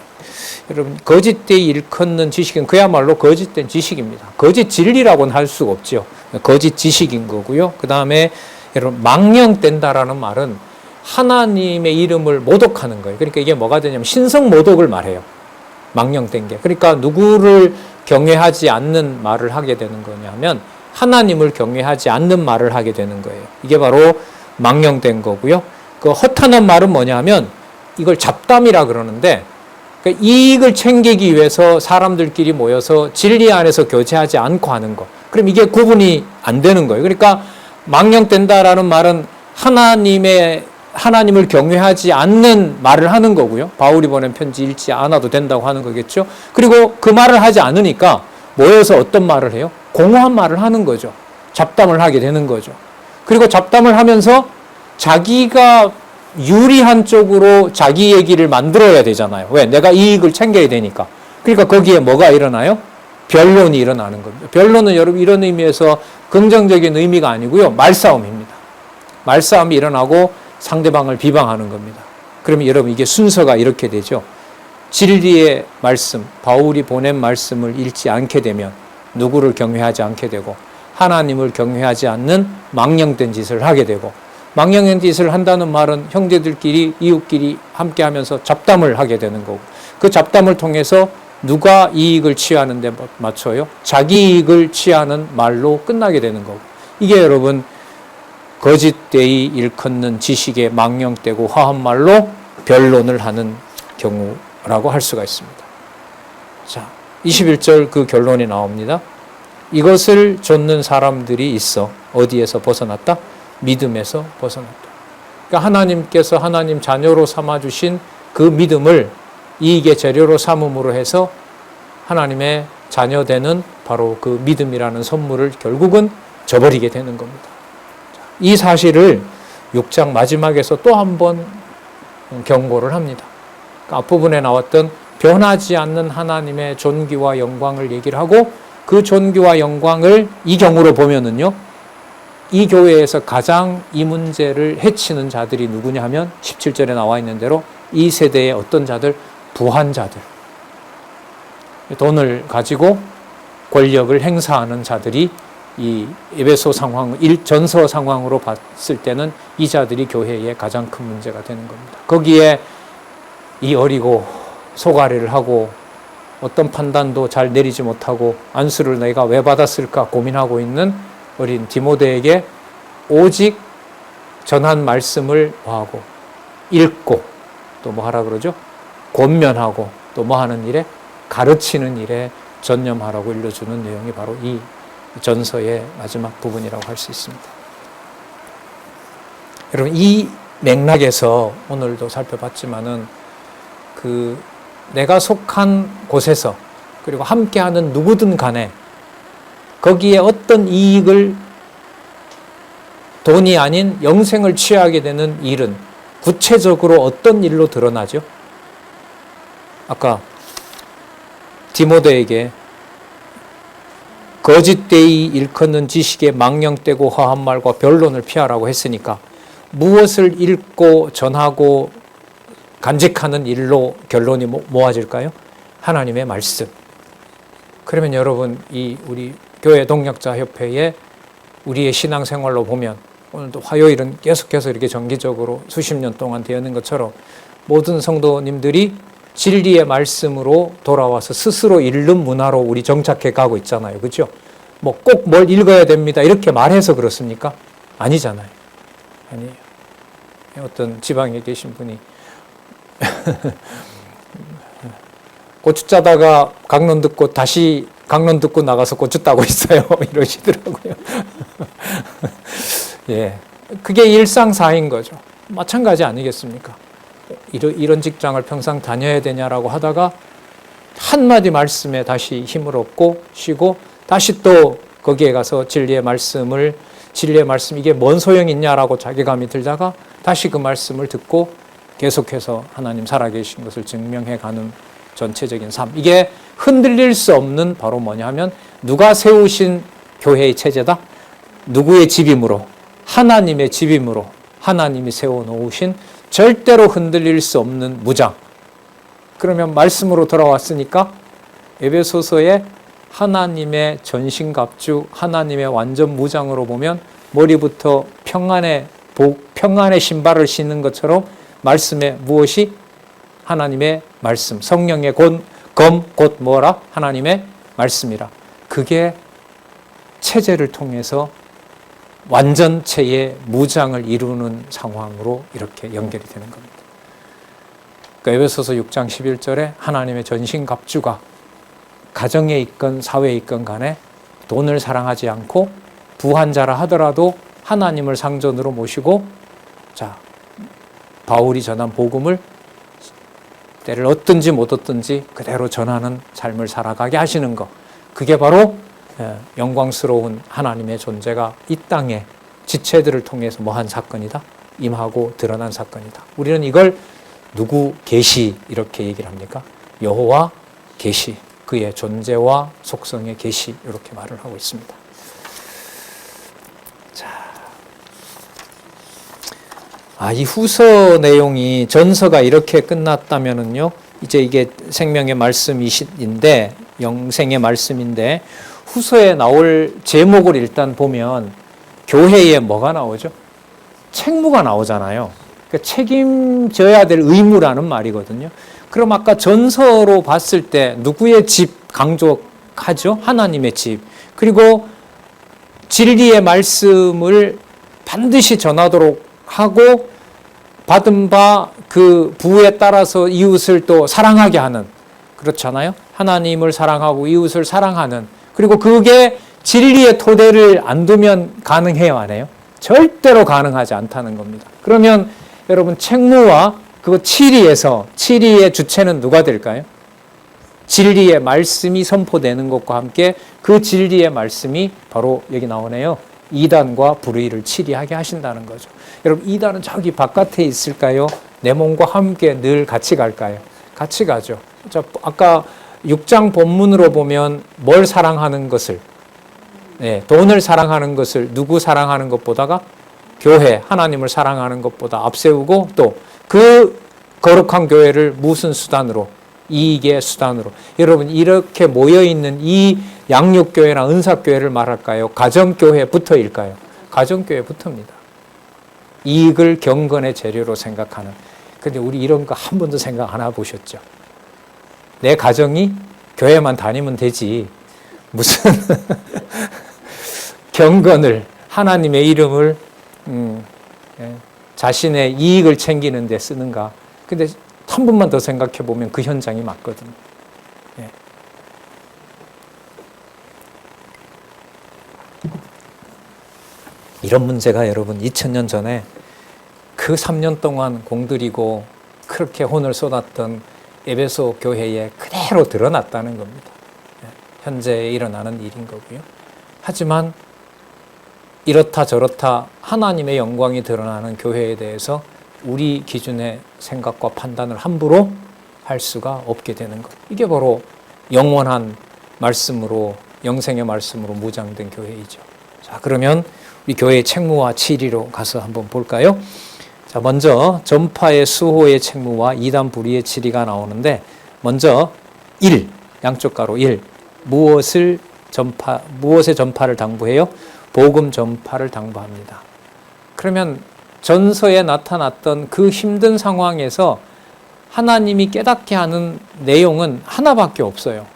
여러분, 거짓되이 일컫는 지식은 그야말로 거짓된 지식입니다. 거짓 진리라고는 할 수가 없죠. 거짓 지식인 거고요. 그 다음에 여러분, 망령된다라는 말은 하나님의 이름을 모독하는 거예요. 그러니까 이게 뭐가 되냐면 신성 모독을 말해요. 망령된 게. 그러니까 누구를 경외하지 않는 말을 하게 되는 거냐면 하나님을 경외하지 않는 말을 하게 되는 거예요. 이게 바로 망령된 거고요. 그 허탄한 말은 뭐냐면 이걸 잡담이라 그러는데, 그러니까 이익을 챙기기 위해서 사람들끼리 모여서 진리 안에서 교제하지 않고 하는 거. 그럼 이게 구분이 안 되는 거예요. 그러니까 망령된다라는 말은 하나님을 경외하지 않는 말을 하는 거고요. 바울이 보낸 편지 읽지 않아도 된다고 하는 거겠죠. 그리고 그 말을 하지 않으니까 모여서 어떤 말을 해요? 공허한 말을 하는 거죠. 잡담을 하게 되는 거죠. 그리고 잡담을 하면서 자기가 유리한 쪽으로 자기 얘기를 만들어야 되잖아요. 왜? 내가 이익을 챙겨야 되니까. 그러니까 거기에 뭐가 일어나요? 변론이 일어나는 겁니다. 변론은 여러분 이런 의미에서 긍정적인 의미가 아니고요. 말싸움입니다. 말싸움이 일어나고 상대방을 비방하는 겁니다. 그러면 여러분 이게 순서가 이렇게 되죠. 진리의 말씀, 바울이 보낸 말씀을 읽지 않게 되면 누구를 경외하지 않게 되고 하나님을 경외하지 않는 망령된 짓을 하게 되고, 망령된 짓을 한다는 말은 형제들끼리 이웃끼리 함께하면서 잡담을 하게 되는 거고, 그 잡담을 통해서 누가 이익을 취하는 데 맞춰요? 자기 이익을 취하는 말로 끝나게 되는 거고, 이게 여러분 거짓되이 일컫는 지식에 망령되고 화한 말로 변론을 하는 경우라고 할 수가 있습니다. 자, 21절 그 결론이 나옵니다. 이것을 좇는 사람들이 있어 어디에서 벗어났다? 믿음에서 벗어났다. 그러니까 하나님께서 하나님 자녀로 삼아주신 그 믿음을 이익의 재료로 삼음으로 해서 하나님의 자녀되는 바로 그 믿음이라는 선물을 결국은 저버리게 되는 겁니다. 이 사실을 6장 마지막에서 또 한 번 경고를 합니다. 그러니까 앞부분에 나왔던 변하지 않는 하나님의 존귀와 영광을 얘기를 하고, 그 존귀와 영광을 이 경우로 보면은요, 이 교회에서 가장 이 문제를 해치는 자들이 누구냐 하면 17절에 나와 있는 대로 이 세대의 어떤 자들? 부한 자들. 돈을 가지고 권력을 행사하는 자들이 이 에베소 상황, 전서 상황으로 봤을 때는 이 자들이 교회의 가장 큰 문제가 되는 겁니다. 거기에 이 어리고 소가리를 하고 어떤 판단도 잘 내리지 못하고 안수를 내가 왜 받았을까 고민하고 있는 어린 디모데에게 오직 전한 말씀을 뭐하고 읽고 또 뭐 하라 그러죠? 권면하고 또 뭐 하는 일에? 가르치는 일에 전념하라고 일러주는 내용이 바로 이 전서의 마지막 부분이라고 할 수 있습니다. 여러분 이 맥락에서 오늘도 살펴봤지만은 내가 속한 곳에서 그리고 함께하는 누구든 간에 거기에 어떤 이익을 돈이 아닌 영생을 취하게 되는 일은 구체적으로 어떤 일로 드러나죠? 아까 디모데에게 거짓되이 일컫는 지식에 망령되고 허한 말과 변론을 피하라고 했으니까 무엇을 읽고 전하고 간직하는 일로 결론이 모아질까요? 하나님의 말씀. 그러면 여러분 이 우리 교회 동역자 협회에 우리의 신앙생활로 보면 오늘도 화요일은 계속해서 이렇게 정기적으로 수십 년 동안 되었는 것처럼 모든 성도님들이 진리의 말씀으로 돌아와서 스스로 읽는 문화로 우리 정착해 가고 있잖아요. 그렇죠? 뭐 꼭 뭘 읽어야 됩니다. 이렇게 말해서 그렇습니까? 아니잖아요. 아니에요. 어떤 지방에 계신 분이 고추 짜다가 강론 듣고 다시 강론 듣고 나가서 고추 따고 있어요. 이러시더라고요. 예, 그게 일상사인 거죠. 마찬가지 아니겠습니까? 이런 직장을 평생 다녀야 되냐라고 하다가 한마디 말씀에 다시 힘을 얻고 쉬고 다시 또 거기에 가서 진리의 말씀 이게 뭔 소용이 있냐라고 자괴감이 들다가 다시 그 말씀을 듣고 계속해서 하나님 살아계신 것을 증명해가는 전체적인 삶. 이게 흔들릴 수 없는 바로 뭐냐 하면 누가 세우신 교회의 체제다? 누구의 집임으로? 하나님의 집임으로 하나님이 세워놓으신 절대로 흔들릴 수 없는 무장. 그러면 말씀으로 돌아왔으니까 에베소서의 하나님의 전신갑주, 하나님의 완전 무장으로 보면 머리부터 평안의 신발을 신는 것처럼 말씀에 무엇이? 하나님의 말씀, 성령의 검, 곧 뭐라? 하나님의 말씀이라. 그게 체제를 통해서 완전체의 무장을 이루는 상황으로 이렇게 연결이 되는 겁니다. 그러니까 에베소서 6장 11절에 하나님의 전신갑주가 가정에 있건 사회에 있건 간에 돈을 사랑하지 않고 부한자라 하더라도 하나님을 상전으로 모시고 자 바울이 전한 복음을 때를 얻든지 못 얻든지 그대로 전하는 삶을 살아가게 하시는 것, 그게 바로 영광스러운 하나님의 존재가 이 땅에 지체들을 통해서 뭐한 사건이다? 임하고 드러난 사건이다. 우리는 이걸 누구 계시 이렇게 얘기를 합니까? 여호와 계시, 그의 존재와 속성의 계시 이렇게 말을 하고 있습니다. 이 후서 내용이 전서가 이렇게 끝났다면은요, 이제 이게 생명의 말씀인데, 영생의 말씀인데, 후서에 나올 제목을 일단 보면 교회에 뭐가 나오죠? 책무가 나오잖아요. 그러니까 책임져야 될 의무라는 말이거든요. 그럼 아까 전서로 봤을 때 누구의 집 강조하죠? 하나님의 집. 그리고 진리의 말씀을 반드시 전하도록 하고 받은 바 그 부에 따라서 이웃을 또 사랑하게 하는, 그렇잖아요. 하나님을 사랑하고 이웃을 사랑하는, 그리고 그게 진리의 토대를 안 두면 가능해요, 안 해요? 절대로 가능하지 않다는 겁니다. 그러면 여러분 책무와 그 치리의 주체는 누가 될까요? 진리의 말씀이 선포되는 것과 함께 그 진리의 말씀이 바로 여기 나오네요. 이단과 불의를 치리하게 하신다는 거죠. 여러분, 이단은 저기 바깥에 있을까요? 내 몸과 함께 늘 같이 갈까요? 같이 가죠. 자, 아까 6장 본문으로 보면 뭘 사랑하는 것을, 돈을 사랑하는 것을 누구 사랑하는 것보다가 교회, 하나님을 사랑하는 것보다 앞세우고 또 그 거룩한 교회를 무슨 수단으로? 이익의 수단으로. 여러분, 이렇게 모여있는 이 양육교회나 은사교회를 말할까요? 가정교회부터일까요? 가정교회부터입니다. 이익을 경건의 재료로 생각하는. 근데 우리 이런 거 한 번도 생각 안 해보셨죠? 내 가정이 교회만 다니면 되지. 무슨 경건을, 하나님의 이름을 자신의 이익을 챙기는 데 쓰는가. 근데 한 번만 더 생각해 보면 그 현장이 맞거든요. 이런 문제가 여러분 2000년 전에 그 3년 동안 공들이고 그렇게 혼을 쏟았던 에베소 교회에 그대로 드러났다는 겁니다. 현재 일어나는 일인 거고요. 하지만 이렇다 저렇다 하나님의 영광이 드러나는 교회에 대해서 우리 기준의 생각과 판단을 함부로 할 수가 없게 되는 것. 이게 바로 영원한 말씀으로, 영생의 말씀으로 무장된 교회이죠. 자, 그러면 우리 교회의 책무와 치리로 가서 한번 볼까요? 자, 먼저 전파의 수호의 책무와 이단 불의의 치리가 나오는데, 먼저 1, 양쪽 가로 1. 무엇의 전파를 당부해요? 복음 전파를 당부합니다. 그러면 전서에 나타났던 그 힘든 상황에서 하나님이 깨닫게 하는 내용은 하나밖에 없어요.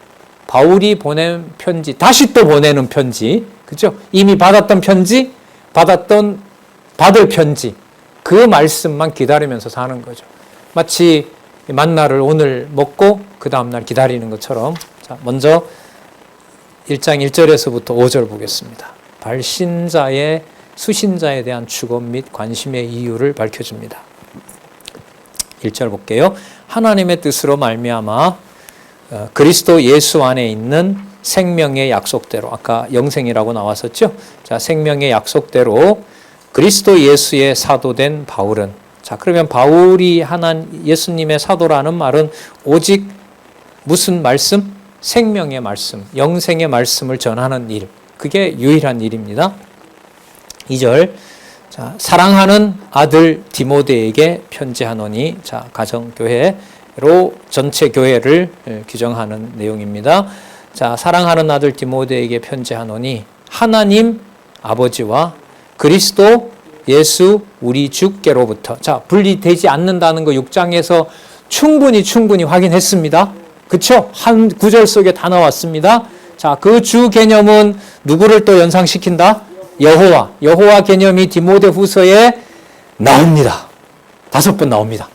바울이 보낸 편지, 다시 또 보내는 편지, 그죠? 이미 받았던 편지, 받을 편지, 그 말씀만 기다리면서 사는 거죠. 마치 만나를 오늘 먹고 그 다음날 기다리는 것처럼. 자, 먼저 1장 1절에서부터 5절 보겠습니다. 발신자의 수신자에 대한 축원 및 관심의 이유를 밝혀줍니다. 1절 볼게요. 하나님의 뜻으로 말미암아 그리스도 예수 안에 있는 생명의 약속대로, 아까 영생이라고 나왔었죠. 자, 생명의 약속대로 그리스도 예수의 사도된 바울은, 자, 그러면 바울이 예수님의 사도라는 말은 오직 무슨 말씀? 생명의 말씀, 영생의 말씀을 전하는 일, 그게 유일한 일입니다. 2절, 자, 사랑하는 아들 디모데에게 편지하노니, 자, 가정교회로 전체 교회를 규정하는 내용입니다. 자, 사랑하는 아들 디모데에게 편지하노니 하나님 아버지와 그리스도 예수 우리 주께로부터. 자, 분리되지 않는다는 거 6장에서 충분히 확인했습니다. 그렇죠? 한 구절 속에 다 나왔습니다. 자, 그 주 개념은 누구를 또 연상시킨다? 여호와. 여호와 개념이 디모데후서에 나옵니다. 5번 나옵니다.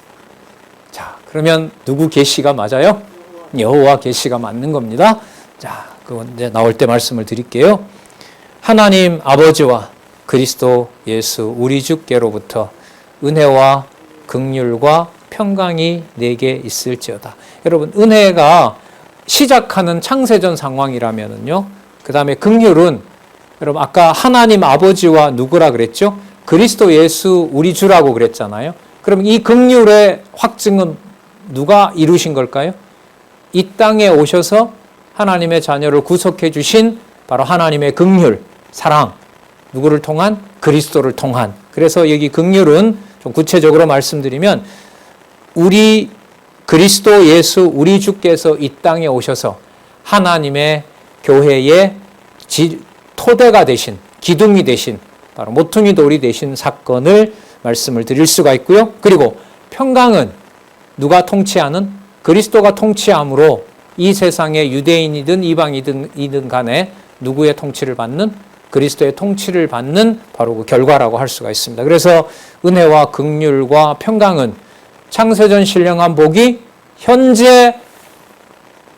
자, 그러면 누구 계시가 맞아요? 여호와 계시가 맞는 겁니다. 자, 그건 이제 나올 때 말씀을 드릴게요. 하나님 아버지와 그리스도 예수 우리 주께로부터 은혜와 긍휼과 평강이 내게 있을지어다. 여러분, 은혜가 시작하는 창세전 상황이라면은요. 그 다음에 긍휼은 여러분 아까 하나님 아버지와 누구라 그랬죠? 그리스도 예수 우리 주라고 그랬잖아요. 그럼 이 긍휼의 확증은 누가 이루신 걸까요? 이 땅에 오셔서 하나님의 자녀를 구속해 주신 바로 하나님의 긍휼, 사랑. 누구를 통한? 그리스도를 통한. 그래서 여기 긍휼은 좀 구체적으로 말씀드리면 우리 그리스도 예수 우리 주께서 이 땅에 오셔서 하나님의 교회의 토대가 되신, 기둥이 되신, 바로 모퉁이 돌이 되신 사건을 말씀을 드릴 수가 있고요. 그리고 평강은 누가 통치하는? 그리스도가 통치함으로 이 세상의 유대인이든 이방이든 간에 누구의 통치를 받는? 그리스도의 통치를 받는 바로 그 결과라고 할 수가 있습니다. 그래서 은혜와 긍휼과 평강은 창세전 신령한 복이 현재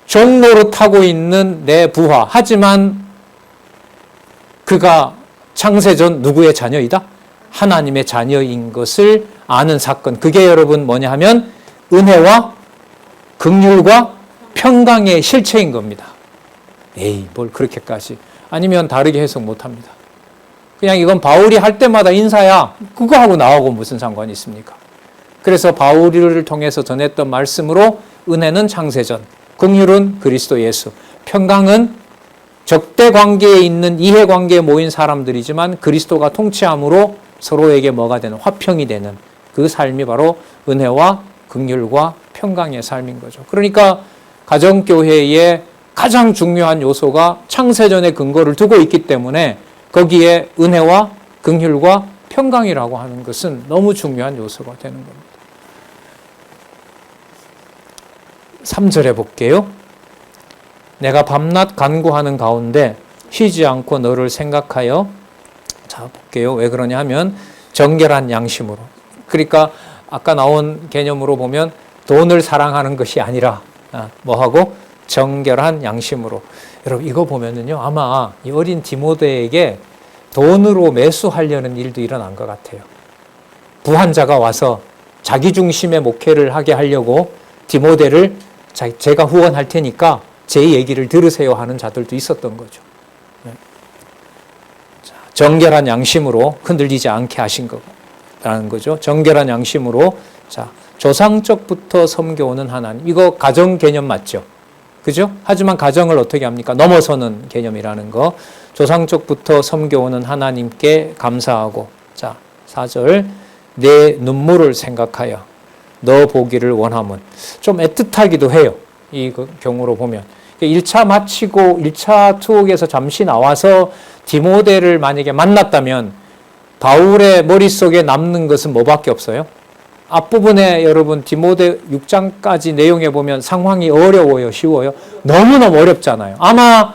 종노릇하고 있는 내 부하. 하지만 그가 창세전 누구의 자녀이다? 하나님의 자녀인 것을 아는 사건. 그게 여러분 뭐냐 하면 은혜와 긍휼과 평강의 실체인 겁니다. 에이, 뭘 그렇게까지. 아니면 다르게 해석 못합니다. 그냥 이건 바울이 할 때마다 인사야. 그거 하고 나하고 무슨 상관이 있습니까? 그래서 바울을 통해서 전했던 말씀으로 은혜는 창세전, 긍휼은 그리스도 예수, 평강은 적대 관계에 있는 이해 관계에 모인 사람들이지만 그리스도가 통치함으로 서로에게 뭐가 되는, 화평이 되는 그 삶이 바로 은혜와 긍휼과 평강의 삶인 거죠. 그러니까 가정교회의 가장 중요한 요소가 창세전의 근거를 두고 있기 때문에 거기에 은혜와 긍휼과 평강이라고 하는 것은 너무 중요한 요소가 되는 겁니다. 3절에 볼게요. 내가 밤낮 간구하는 가운데 쉬지 않고 너를 생각하여, 자 볼게요. 왜 그러냐 하면 정결한 양심으로. 그러니까 아까 나온 개념으로 보면 돈을 사랑하는 것이 아니라 뭐하고? 정결한 양심으로. 여러분 이거 보면은요 아마 이 어린 디모데에게 돈으로 매수하려는 일도 일어난 것 같아요. 부한자가 와서 자기 중심의 목회를 하게 하려고 디모데를 제가 후원할 테니까 제 얘기를 들으세요 하는 자들도 있었던 거죠. 정결한 양심으로 흔들리지 않게 하신 거라는 거죠. 정결한 양심으로 조상적부터 섬겨오는 하나님. 이거 가정 개념 맞죠? 그죠? 하지만 가정을 어떻게 합니까? 넘어서는 개념이라는 거. 조상적부터 섬겨오는 하나님께 감사하고. 자, 4절. 내 눈물을 생각하여 너 보기를 원함은. 좀 애틋하기도 해요. 이 경우로 보면. 1차 마치고 1차 투옥에서 잠시 나와서 디모데를 만약에 만났다면 바울의 머릿속에 남는 것은 뭐밖에 없어요? 앞부분에 여러분 디모데 6장까지 내용에 보면 상황이 어려워요? 쉬워요? 너무너무 어렵잖아요. 아마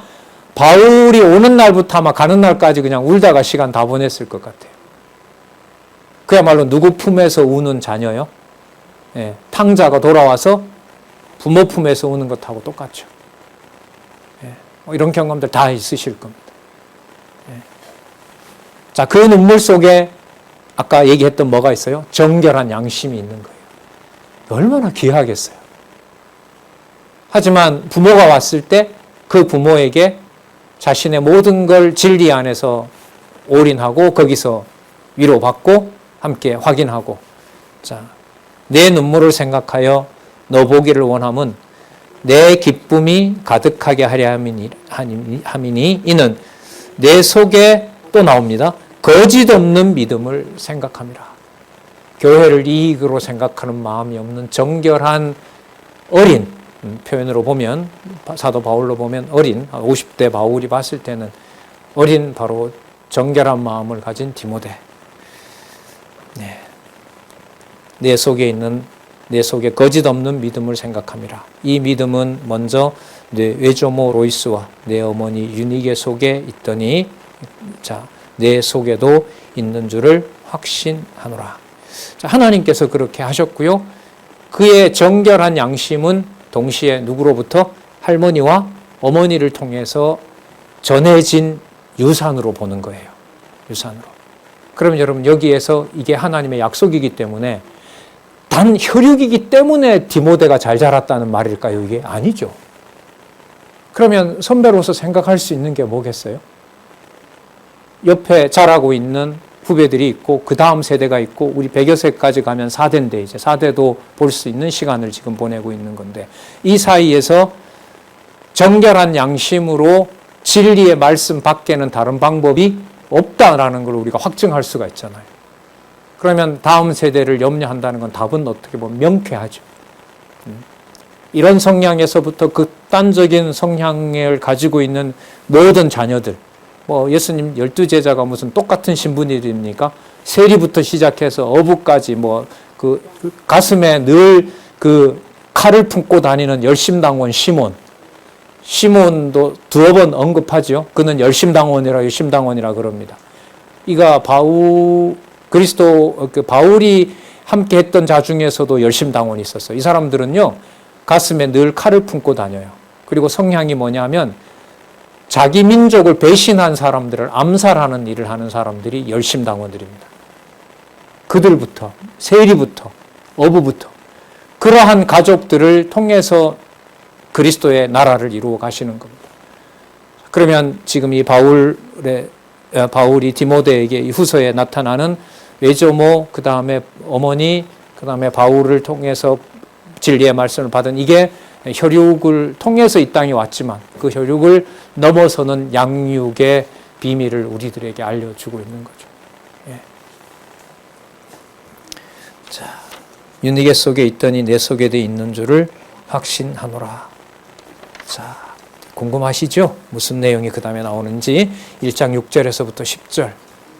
바울이 오는 날부터 아마 가는 날까지 그냥 울다가 시간 다 보냈을 것 같아요. 그야말로 누구 품에서 우는 자녀요? 예, 탕자가 돌아와서 부모 품에서 우는 것하고 똑같죠. 예, 이런 경험들 다 있으실 겁니다. 예. 자, 그 눈물 속에 아까 얘기했던 뭐가 있어요? 정결한 양심이 있는 거예요. 얼마나 귀하겠어요. 하지만 부모가 왔을 때 그 부모에게 자신의 모든 걸 진리 안에서 올인하고 거기서 위로받고 함께 확인하고, 자, 내 눈물을 생각하여 너 보기를 원함은 내 기쁨이 가득하게 하려 함이니 이는 내 속에 또 나옵니다. 거짓 없는 믿음을 생각함이라. 교회를 이익으로 생각하는 마음이 없는 정결한 어린, 표현으로 보면 사도 바울로 보면 어린, 50대 바울이 봤을 때는 어린 바로 정결한 마음을 가진 디모데. 네. 내 속에 거짓 없는 믿음을 생각함이라. 이 믿음은 먼저 내 외조모 로이스와 내 어머니 유니게 속에 있더니 자, 내 속에도 있는 줄을 확신하노라. 자, 하나님께서 그렇게 하셨고요. 그의 정결한 양심은 동시에 누구로부터? 할머니와 어머니를 통해서 전해진 유산으로 보는 거예요. 유산으로. 그러면 여러분 여기에서 이게 하나님의 약속이기 때문에 단 혈육이기 때문에 디모데가 잘 자랐다는 말일까요? 이게 아니죠. 그러면 선배로서 생각할 수 있는 게 뭐겠어요? 옆에 자라고 있는 후배들이 있고 그 다음 세대가 있고 우리 100여 세까지 가면 4대인데 이제 4대도 볼 수 있는 시간을 지금 보내고 있는 건데 이 사이에서 정결한 양심으로 진리의 말씀 밖에는 다른 방법이 없다라는 걸 우리가 확증할 수가 있잖아요. 그러면 다음 세대를 염려한다는 건 답은 어떻게 보면 명쾌하죠. 이런 성향에서부터 극단적인 성향을 가지고 있는 모든 자녀들, 뭐 예수님 12제자가 무슨 똑같은 신분들입니까? 세리부터 시작해서 어부까지 뭐 그 가슴에 늘 그 칼을 품고 다니는 열심당원 시몬도 두어 번 언급하죠. 그는 열심당원이라 그럽니다. 이가 바울이 함께 했던 자 중에서도 열심당원이 있었어요. 이 사람들은요, 가슴에 늘 칼을 품고 다녀요. 그리고 성향이 뭐냐면, 자기 민족을 배신한 사람들을 암살하는 일을 하는 사람들이 열심당원들입니다. 그들부터, 세리부터, 어부부터, 그러한 가족들을 통해서 그리스도의 나라를 이루어 가시는 겁니다. 그러면 지금 이 바울이 디모데에게 이 후서에 나타나는 외조모, 그 다음에 어머니, 그 다음에 바울을 통해서 진리의 말씀을 받은 이게 혈육을 통해서 이 땅에 왔지만 그 혈육을 넘어서는 양육의 비밀을 우리들에게 알려주고 있는 거죠. 예. 자, 유니게 속에 있더니 내 속에도 있는 줄을 확신하노라. 자, 궁금하시죠? 무슨 내용이 그 다음에 나오는지 1장 6절에서부터 10절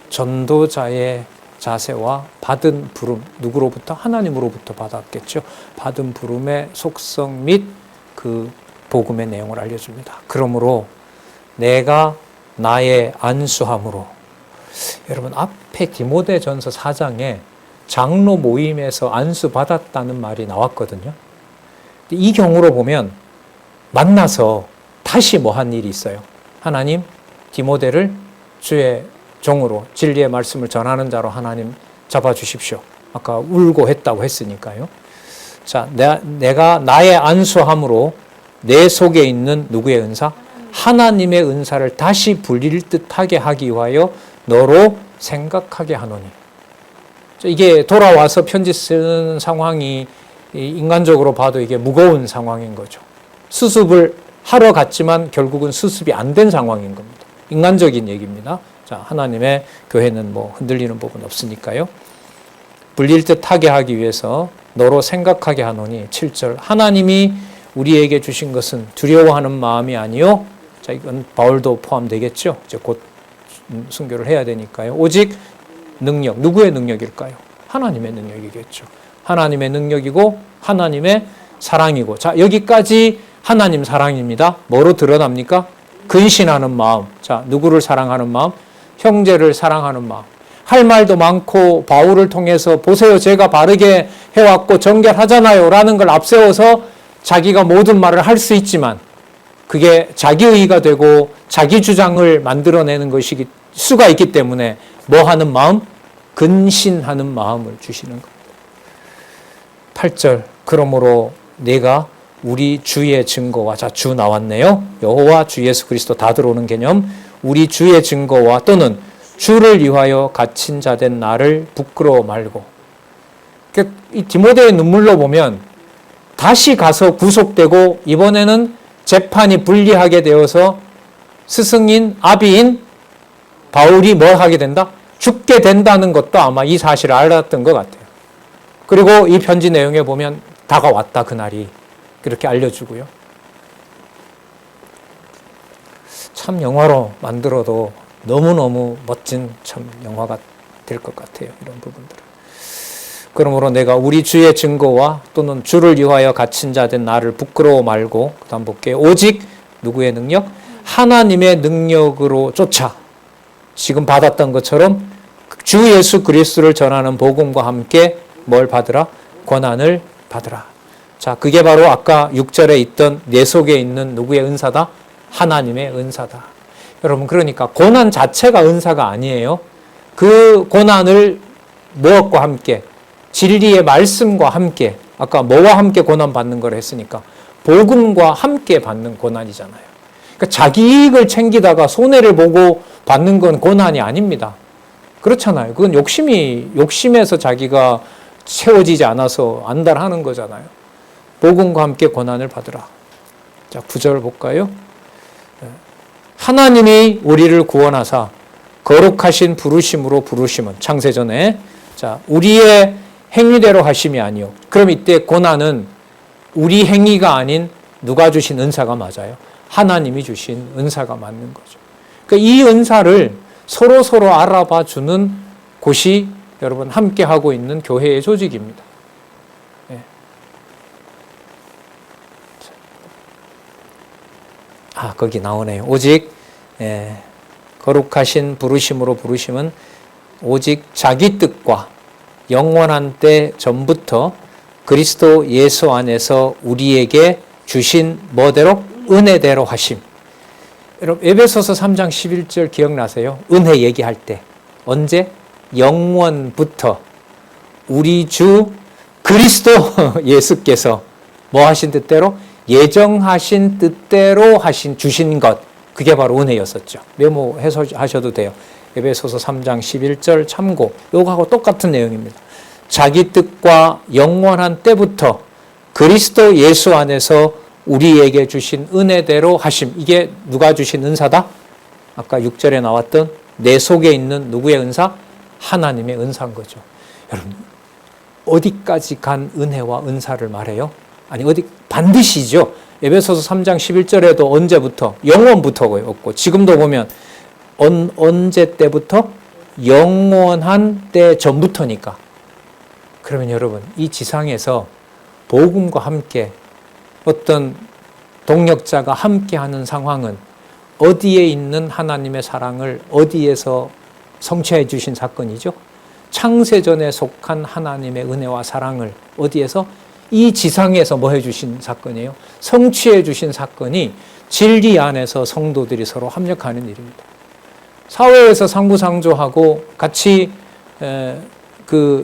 전도자의 자세와 받은 부름, 누구로부터? 하나님으로부터 받았겠죠. 받은 부름의 속성 및 그 복음의 내용을 알려줍니다. 그러므로 내가 나의 안수함으로, 여러분 앞에 디모데전서 4장에 장로 모임에서 안수받았다는 말이 나왔거든요. 이 경우로 보면 만나서 다시 뭐 한 일이 있어요. 하나님, 디모데를 주의 종으로 진리의 말씀을 전하는 자로 하나님 잡아주십시오. 아까 울고 했다고 했으니까요. 자, 내가 나의 안수함으로 내 속에 있는 누구의 은사? 하나님의 은사를 다시 불릴 듯하게 하기 위하여 너로 생각하게 하노니. 이게 돌아와서 편지 쓰는 상황이 인간적으로 봐도 이게 무거운 상황인 거죠. 수습을 하러 갔지만 결국은 수습이 안 된 상황인 겁니다. 인간적인 얘기입니다. 자, 하나님의 교회는 뭐 흔들리는 법은 없으니까요. 불릴 듯하게 하기 위해서 너로 생각하게 하노니 7절 하나님이 우리에게 주신 것은 두려워하는 마음이 아니요. 자, 이건 바울도 포함되겠죠. 이제 곧 순교를 해야 되니까요. 오직 능력, 누구의 능력일까요? 하나님의 능력이겠죠. 하나님의 능력이고 하나님의 사랑이고. 자, 여기까지 하나님 사랑입니다. 뭐로 드러납니까? 근신하는 마음. 자, 누구를 사랑하는 마음? 형제를 사랑하는 마음. 할 말도 많고 바울을 통해서 보세요, 제가 바르게 해왔고 정결하잖아요 라는 걸 앞세워서 자기가 모든 말을 할 수 있지만 그게 자기의가 되고 자기 주장을 만들어내는 것이 수가 있기 때문에 뭐 하는 마음? 근신하는 마음을 주시는 겁니다. 8절 그러므로 내가 우리 주의 증거와, 자, 주 나왔네요. 여호와 주 예수 그리스도 다 들어오는 개념. 우리 주의 증거와 또는 주를 위하여 갇힌 자 된 나를 부끄러워 말고. 이 디모데의 눈물로 보면 다시 가서 구속되고 이번에는 재판이 불리하게 되어서 스승인 아비인 바울이 뭘 하게 된다? 죽게 된다는 것도 아마 이 사실을 알았던 것 같아요. 그리고 이 편지 내용에 보면 다가왔다 그날이 그렇게 알려주고요. 참 영화로 만들어도 너무너무 멋진 참 영화가 될 것 같아요. 이런 부분들은. 그러므로 내가 우리 주의 증거와 또는 주를 위하여 갇힌 자 된 나를 부끄러워 말고, 그 다음 볼게요. 오직 누구의 능력? 하나님의 능력으로 쫓아 지금 받았던 것처럼 주 예수 그리스도를 전하는 복음과 함께 뭘 받으라? 고난을 받으라. 자, 그게 바로 아까 6절에 있던 내 속에 있는 누구의 은사다? 하나님의 은사다. 여러분, 그러니까 고난 자체가 은사가 아니에요. 그 고난을 무엇과 함께? 진리의 말씀과 함께, 아까 뭐와 함께 고난 받는 걸 했으니까 복음과 함께 받는 고난이잖아요. 그러니까 자기 이익을 챙기다가 손해를 보고 받는 건 고난이 아닙니다. 그렇잖아요. 그건 욕심에서 자기가 채워지지 않아서 안달하는 거잖아요. 복음과 함께 고난을 받으라. 자, 9절 볼까요? 하나님이 우리를 구원하사 거룩하신 부르심으로 부르심은 창세전에, 자, 우리의 행위대로 하심이 아니요. 그럼 이때 고난은 우리 행위가 아닌 누가 주신 은사가 맞아요? 하나님이 주신 은사가 맞는 거죠. 그러니까 이 은사를 서로 알아봐 주는 곳이 여러분 함께 하고 있는 교회의 조직입니다. 예. 거기 나오네요. 오직 거룩하신 부르심으로 부르심은 오직 자기 뜻과 영원한 때 전부터 그리스도 예수 안에서 우리에게 주신 뭐대로? 은혜대로 하심. 여러분, 에베소서 3장 11절 기억나세요? 은혜 얘기할 때. 언제? 영원부터 우리 주 그리스도 예수께서 뭐 하신 뜻대로? 예정하신 뜻대로 주신 것. 그게 바로 은혜였었죠. 메모하셔도 돼요. 에베소서 3장 11절 참고. 요거하고 똑같은 내용입니다. 자기 뜻과 영원한 때부터 그리스도 예수 안에서 우리에게 주신 은혜대로 하심. 이게 누가 주신 은사다? 아까 6절에 나왔던 내 속에 있는 누구의 은사? 하나님의 은사인 거죠. 여러분, 어디까지 간 은혜와 은사를 말해요? 아니, 반드시죠. 에베소서 3장 11절에도 언제부터? 영원부터였고, 지금도 보면 언제 때부터? 영원한 때 전부터니까. 그러면 여러분, 이 지상에서 복음과 함께 어떤 동력자가 함께하는 상황은 어디에 있는 하나님의 사랑을 어디에서 성취해 주신 사건이죠? 창세전에 속한 하나님의 은혜와 사랑을 어디에서? 이 지상에서 뭐 해주신 사건이에요? 성취해 주신 사건이 진리 안에서 성도들이 서로 합력하는 일입니다. 사회에서 상부상조하고 같이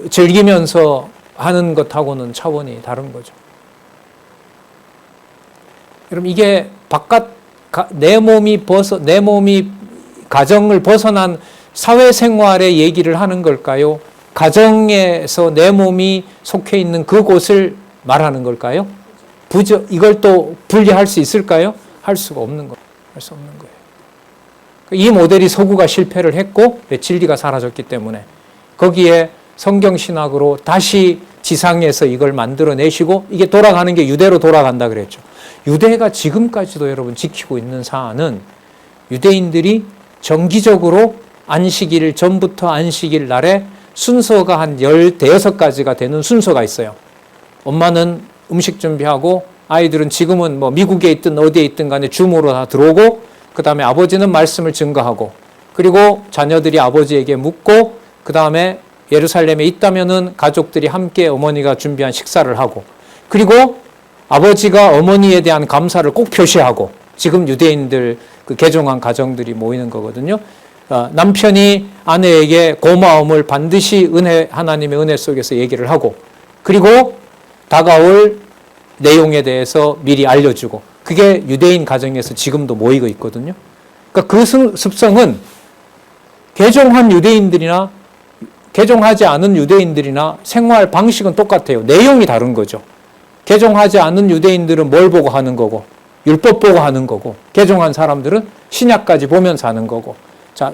즐기면서 하는 것하고는 차원이 다른 거죠. 여러분, 이게 내 몸이 가정을 벗어난 사회생활의 얘기를 하는 걸까요? 가정에서 내 몸이 속해 있는 그곳을 말하는 걸까요? 이걸 또 분리할 수 있을까요? 할 수가 없는 거예요. 할 수 없는 거예요. 이 모델이 서구가 실패를 했고 진리가 사라졌기 때문에 거기에 성경신학으로 다시 지상에서 이걸 만들어내시고 이게 돌아가는 게 유대로 돌아간다 그랬죠. 유대가 지금까지도 여러분 지키고 있는 사안은 유대인들이 정기적으로 안식일 전부터 안식일 날에 순서가 한 15가지가 되는 순서가 있어요. 엄마는 음식 준비하고 아이들은 지금은 뭐 미국에 있든 어디에 있든 간에 줌으로 다 들어오고 그 다음에 아버지는 말씀을 증거하고 그리고 자녀들이 아버지에게 묻고 그 다음에 예루살렘에 있다면은 가족들이 함께 어머니가 준비한 식사를 하고 그리고 아버지가 어머니에 대한 감사를 꼭 표시하고 지금 유대인들 그 개종한 가정들이 모이는 거거든요. 남편이 아내에게 고마움을 반드시 하나님의 은혜 속에서 얘기를 하고 그리고 다가올 내용에 대해서 미리 알려주고 그게 유대인 가정에서 지금도 모이고 있거든요. 그러니까 그 습성은 개종한 유대인들이나 개종하지 않은 유대인들이나 생활 방식은 똑같아요. 내용이 다른 거죠. 개종하지 않은 유대인들은 뭘 보고 하는 거고 율법 보고 하는 거고 개종한 사람들은 신약까지 보면서 하는 거고 자,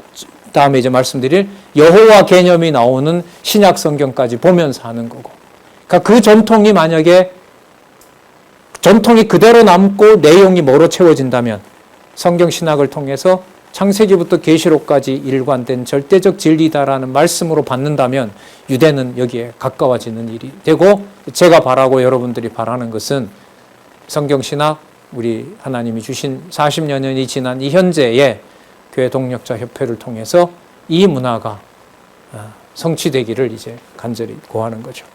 다음에 이제 말씀드릴 여호와 개념이 나오는 신약 성경까지 보면서 하는 거고 그러니까 그 전통이 만약에 전통이 그대로 남고 내용이 뭐로 채워진다면 성경 신학을 통해서 창세기부터 계시록까지 일관된 절대적 진리다라는 말씀으로 받는다면 유대는 여기에 가까워지는 일이 되고, 제가 바라고 여러분들이 바라는 것은 성경신학, 우리 하나님이 주신 40여 년이 지난 이 현재의 교회 동력자 협회를 통해서 이 문화가 성취되기를 이제 간절히 구하는 거죠.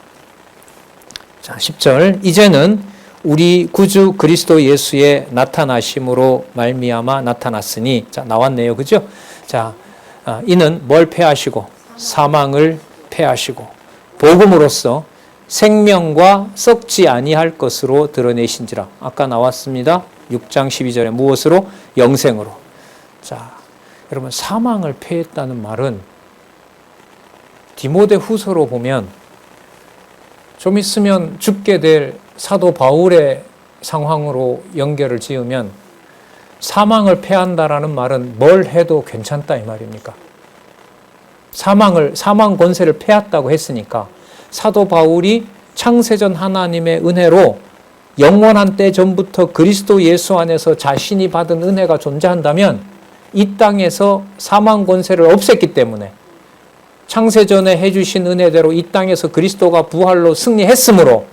자, 10절. 이제는 우리 구주 그리스도 예수의 나타나심으로 말미암아 나타났으니, 자, 나왔네요. 그죠? 자, 이는 뭘 패하시고 사망을 패하시고 복음으로써 생명과 썩지 아니할 것으로 드러내신지라. 아까 나왔습니다. 6장 12절에 무엇으로? 영생으로. 자, 여러분, 사망을 패했다는 말은 디모데 후서로 보면 좀 있으면 죽게 될 사도 바울의 상황으로 연결을 지으면 사망을 패한다라는 말은 뭘 해도 괜찮다 이 말입니까? 사망 권세를 패했다고 했으니까 사도 바울이 창세전 하나님의 은혜로 영원한 때 전부터 그리스도 예수 안에서 자신이 받은 은혜가 존재한다면 이 땅에서 사망 권세를 없앴기 때문에 창세전에 해주신 은혜대로 이 땅에서 그리스도가 부활로 승리했으므로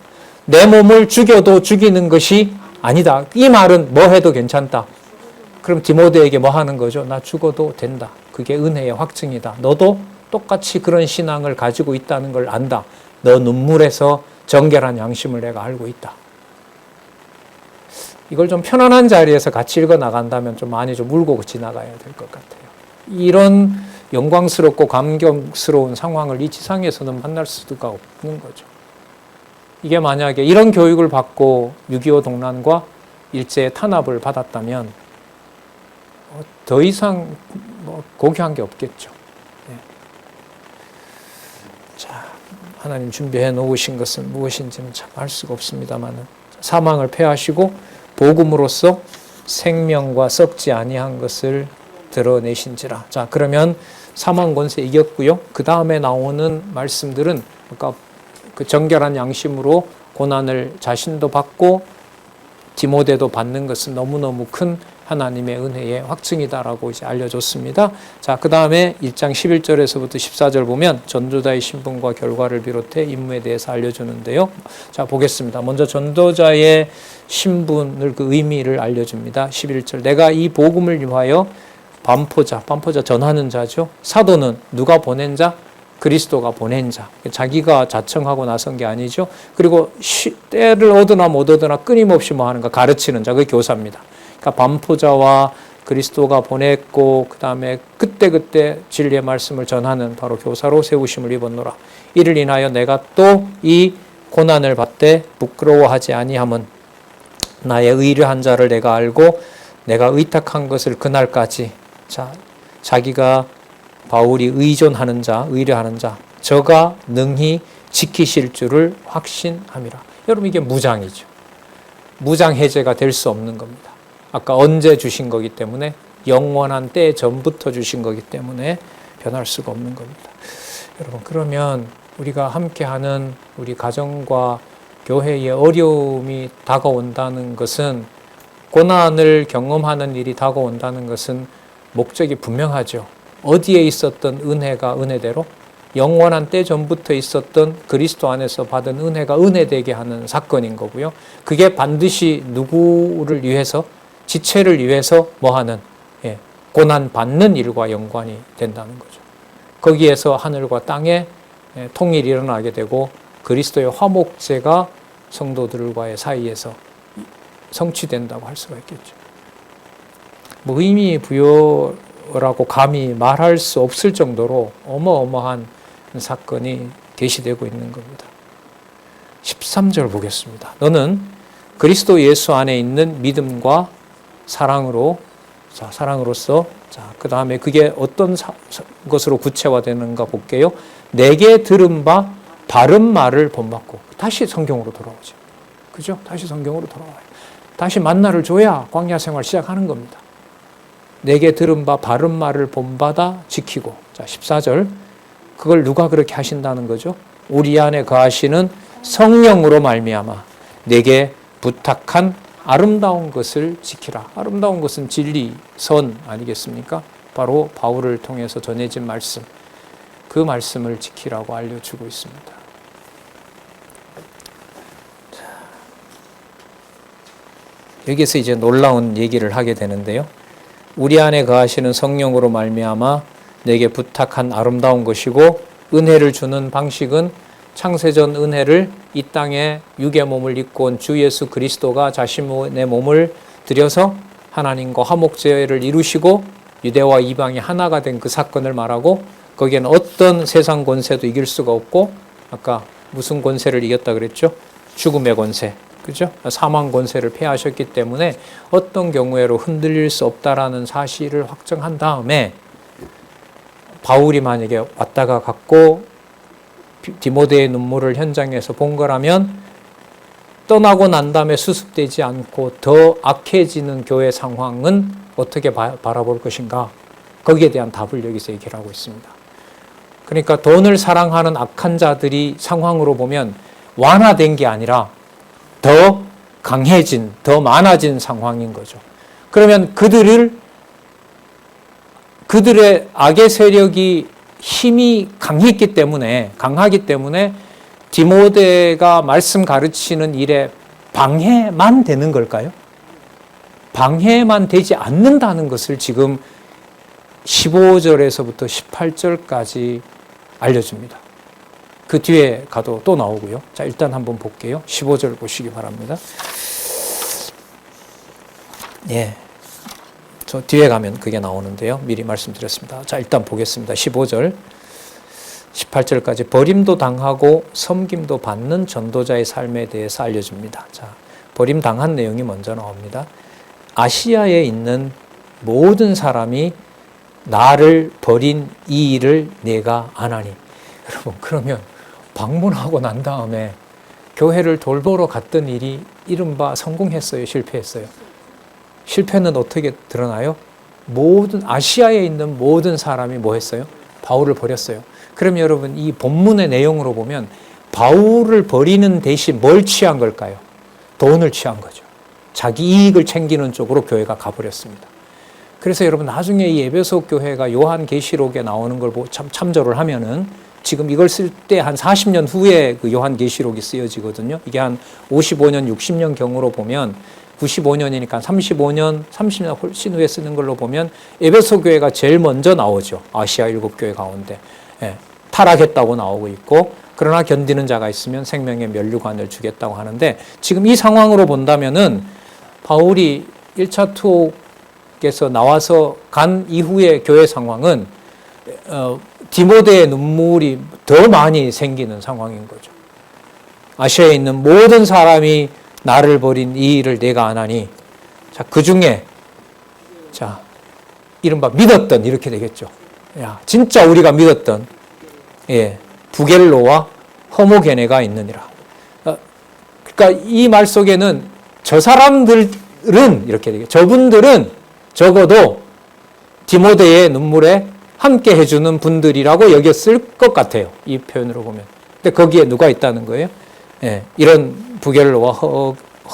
내 몸을 죽여도 죽이는 것이 아니다. 이 말은 뭐 해도 괜찮다. 그럼 디모데에게 뭐 하는 거죠? 나 죽어도 된다. 그게 은혜의 확증이다. 너도 똑같이 그런 신앙을 가지고 있다는 걸 안다. 너 눈물에서 정결한 양심을 내가 알고 있다. 이걸 좀 편안한 자리에서 같이 읽어 나간다면 좀 많이 좀 울고 지나가야 될 것 같아요. 이런 영광스럽고 감격스러운 상황을 이 지상에서는 만날 수가 없는 거죠. 이게 만약에 이런 교육을 받고 6.25 동란과 일제의 탄압을 받았다면 더 이상 고귀한 게 없겠죠. 네. 자, 하나님 준비해 놓으신 것은 무엇인지는 참 알 수가 없습니다만 사망을 패하시고 복음으로써 생명과 썩지 아니한 것을 드러내신지라. 자, 그러면 사망 권세 이겼고요. 그 다음에 나오는 말씀들은 아까 그 정결한 양심으로 고난을 자신도 받고 디모데도 받는 것은 너무너무 큰 하나님의 은혜의 확증이다라고 이제 알려줬습니다. 자, 그 다음에 1장 11절에서부터 14절 보면 전도자의 신분과 결과를 비롯해 임무에 대해서 알려주는데요. 자, 보겠습니다. 먼저 전도자의 신분을, 그 의미를 알려줍니다. 11절. 내가 이 복음을 위하여 반포자 전하는 자죠. 사도는 누가 보낸 자? 그리스도가 보낸 자. 자기가 자청하고 나선 게 아니죠. 그리고 때를 얻으나 못 얻으나 끊임없이 뭐 하는가? 가르치는 자. 그게 교사입니다. 그러니까 반포자와 그리스도가 보냈고 그 다음에 그때그때 진리의 말씀을 전하는 바로 교사로 세우심을 입었노라. 이를 인하여 내가 또 이 고난을 받되 부끄러워하지 아니함은 나의 의뢰한 자를 내가 알고 내가 의탁한 것을 그날까지, 자, 자기가 바울이 의존하는 자, 의뢰하는 자, 저가 능히 지키실 줄을 확신함이라. 여러분, 이게 무장이죠. 무장 해제가 될 수 없는 겁니다. 아까 언제 주신 거기 때문에, 영원한 때 전부터 주신 거기 때문에 변할 수가 없는 겁니다. 여러분, 그러면 우리가 함께하는 우리 가정과 교회의 어려움이 다가온다는 것은, 고난을 경험하는 일이 다가온다는 것은 목적이 분명하죠. 어디에 있었던 은혜가 은혜대로 영원한 때 전부터 있었던 그리스도 안에서 받은 은혜가 은혜되게 하는 사건인 거고요. 그게 반드시 누구를 위해서, 지체를 위해서 뭐하는, 고난 받는 일과 연관이 된다는 거죠. 거기에서 하늘과 땅에 통일이 일어나게 되고 그리스도의 화목제가 성도들과의 사이에서 성취된다고 할 수가 있겠죠. 뭐 의미 부여라고 감히 말할 수 없을 정도로 어마어마한 사건이 계시되고 있는 겁니다. 13절 보겠습니다. 너는 그리스도 예수 안에 있는 믿음과 사랑으로, 자, 사랑으로서, 자, 그 다음에 그게 어떤 것으로 구체화되는가 볼게요. 내게 들은 바 바른 말을 본받고. 다시 성경으로 돌아오죠. 그죠? 다시 성경으로 돌아와요. 다시 만나를 줘야 광야 생활 시작하는 겁니다. 내게 들은 바 바른 말을 본받아 지키고. 자, 14절. 그걸 누가 그렇게 하신다는 거죠? 우리 안에 거하시는 성령으로 말미암아 내게 부탁한 아름다운 것을 지키라. 아름다운 것은 진리, 선 아니겠습니까? 바로 바울을 통해서 전해진 말씀, 그 말씀을 지키라고 알려주고 있습니다. 여기서 이제 놀라운 얘기를 하게 되는데요. 우리 안에 거하시는 성령으로 말미암아 내게 부탁한 아름다운 것이고 은혜를 주는 방식은 창세전 은혜를 이 땅에 육의 몸을 입고 온 주 예수 그리스도가 자신의 몸을 들여서 하나님과 화목제를 이루시고 유대와 이방이 하나가 된 그 사건을 말하고, 거기에는 어떤 세상 권세도 이길 수가 없고, 아까 무슨 권세를 이겼다 그랬죠? 죽음의 권세, 그죠? 사망 권세를 패하셨기 때문에 어떤 경우에도 흔들릴 수 없다라는 사실을 확정한 다음에, 바울이 만약에 왔다가 갔고 디모데의 눈물을 현장에서 본 거라면 떠나고 난 다음에 수습되지 않고 더 악해지는 교회 상황은 어떻게 바라볼 것인가? 거기에 대한 답을 여기서 얘기를 하고 있습니다. 그러니까 돈을 사랑하는 악한 자들이 상황으로 보면 완화된 게 아니라 더 강해진, 더 많아진 상황인 거죠. 그러면 그들의 악의 세력이 힘이 강하기 때문에 디모데가 말씀 가르치는 일에 방해만 되는 걸까요? 방해만 되지 않는다는 것을 지금 15절에서부터 18절까지 알려줍니다. 그 뒤에 가도 또 나오고요. 자, 일단 한번 볼게요. 15절 보시기 바랍니다. 예. 저 뒤에 가면 그게 나오는데요. 미리 말씀드렸습니다. 자, 일단 보겠습니다. 15절, 18절까지 버림도 당하고 섬김도 받는 전도자의 삶에 대해서 알려줍니다. 자, 버림당한 내용이 먼저 나옵니다. 아시아에 있는 모든 사람이 나를 버린 이 일을 내가 아나니. 여러분, 그러면 방문하고 난 다음에 교회를 돌보러 갔던 일이 이른바 성공했어요? 실패했어요? 실패는 어떻게 드러나요? 모든 아시아에 있는 모든 사람이 뭐 했어요? 바울을 버렸어요. 그럼 여러분, 이 본문의 내용으로 보면 바울을 버리는 대신 뭘 취한 걸까요? 돈을 취한 거죠. 자기 이익을 챙기는 쪽으로 교회가 가버렸습니다. 그래서 여러분, 나중에 이 에베소 교회가 요한계시록에 나오는 걸 참조를 하면은, 지금 이걸 쓸 때 한 40년 후에 그 요한계시록이 쓰여지거든요. 이게 한 55년, 60년 경으로 보면 95년이니까 35년, 30년 훨씬 후에 쓰는 걸로 보면 에베소 교회가 제일 먼저 나오죠. 아시아 7교회 가운데. 예, 타락했다고 나오고 있고, 그러나 견디는 자가 있으면 생명의 면류관을 주겠다고 하는데, 지금 이 상황으로 본다면은 바울이 1차 투옥에서 나와서 간 이후의 교회 상황은 디모데의 눈물이 더 많이 생기는 상황인 거죠. 아시아에 있는 모든 사람이 나를 버린 이 일을 내가 아나니. 자, 그 중에, 자, 이른바 믿었던, 이렇게 되겠죠. 야, 진짜 우리가 믿었던, 예, 부겔로와 허모게네가 있느니라. 그러니까 이 말 속에는 저 사람들은, 이렇게 되겠죠. 저분들은 적어도 디모데의 눈물에 함께 해주는 분들이라고 여겼을 것 같아요. 이 표현으로 보면. 근데 거기에 누가 있다는 거예요? 예, 이런 부겔로와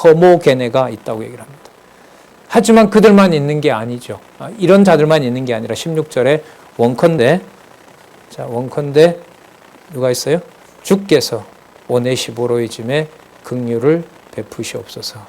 허모게네가 있다고 얘기를 합니다. 하지만 그들만 있는 게 아니죠. 이런 자들만 있는 게 아니라 16절에 원컨대 누가 있어요? 주께서 오네시보로의 짐에 긍휼을 베푸시옵소서.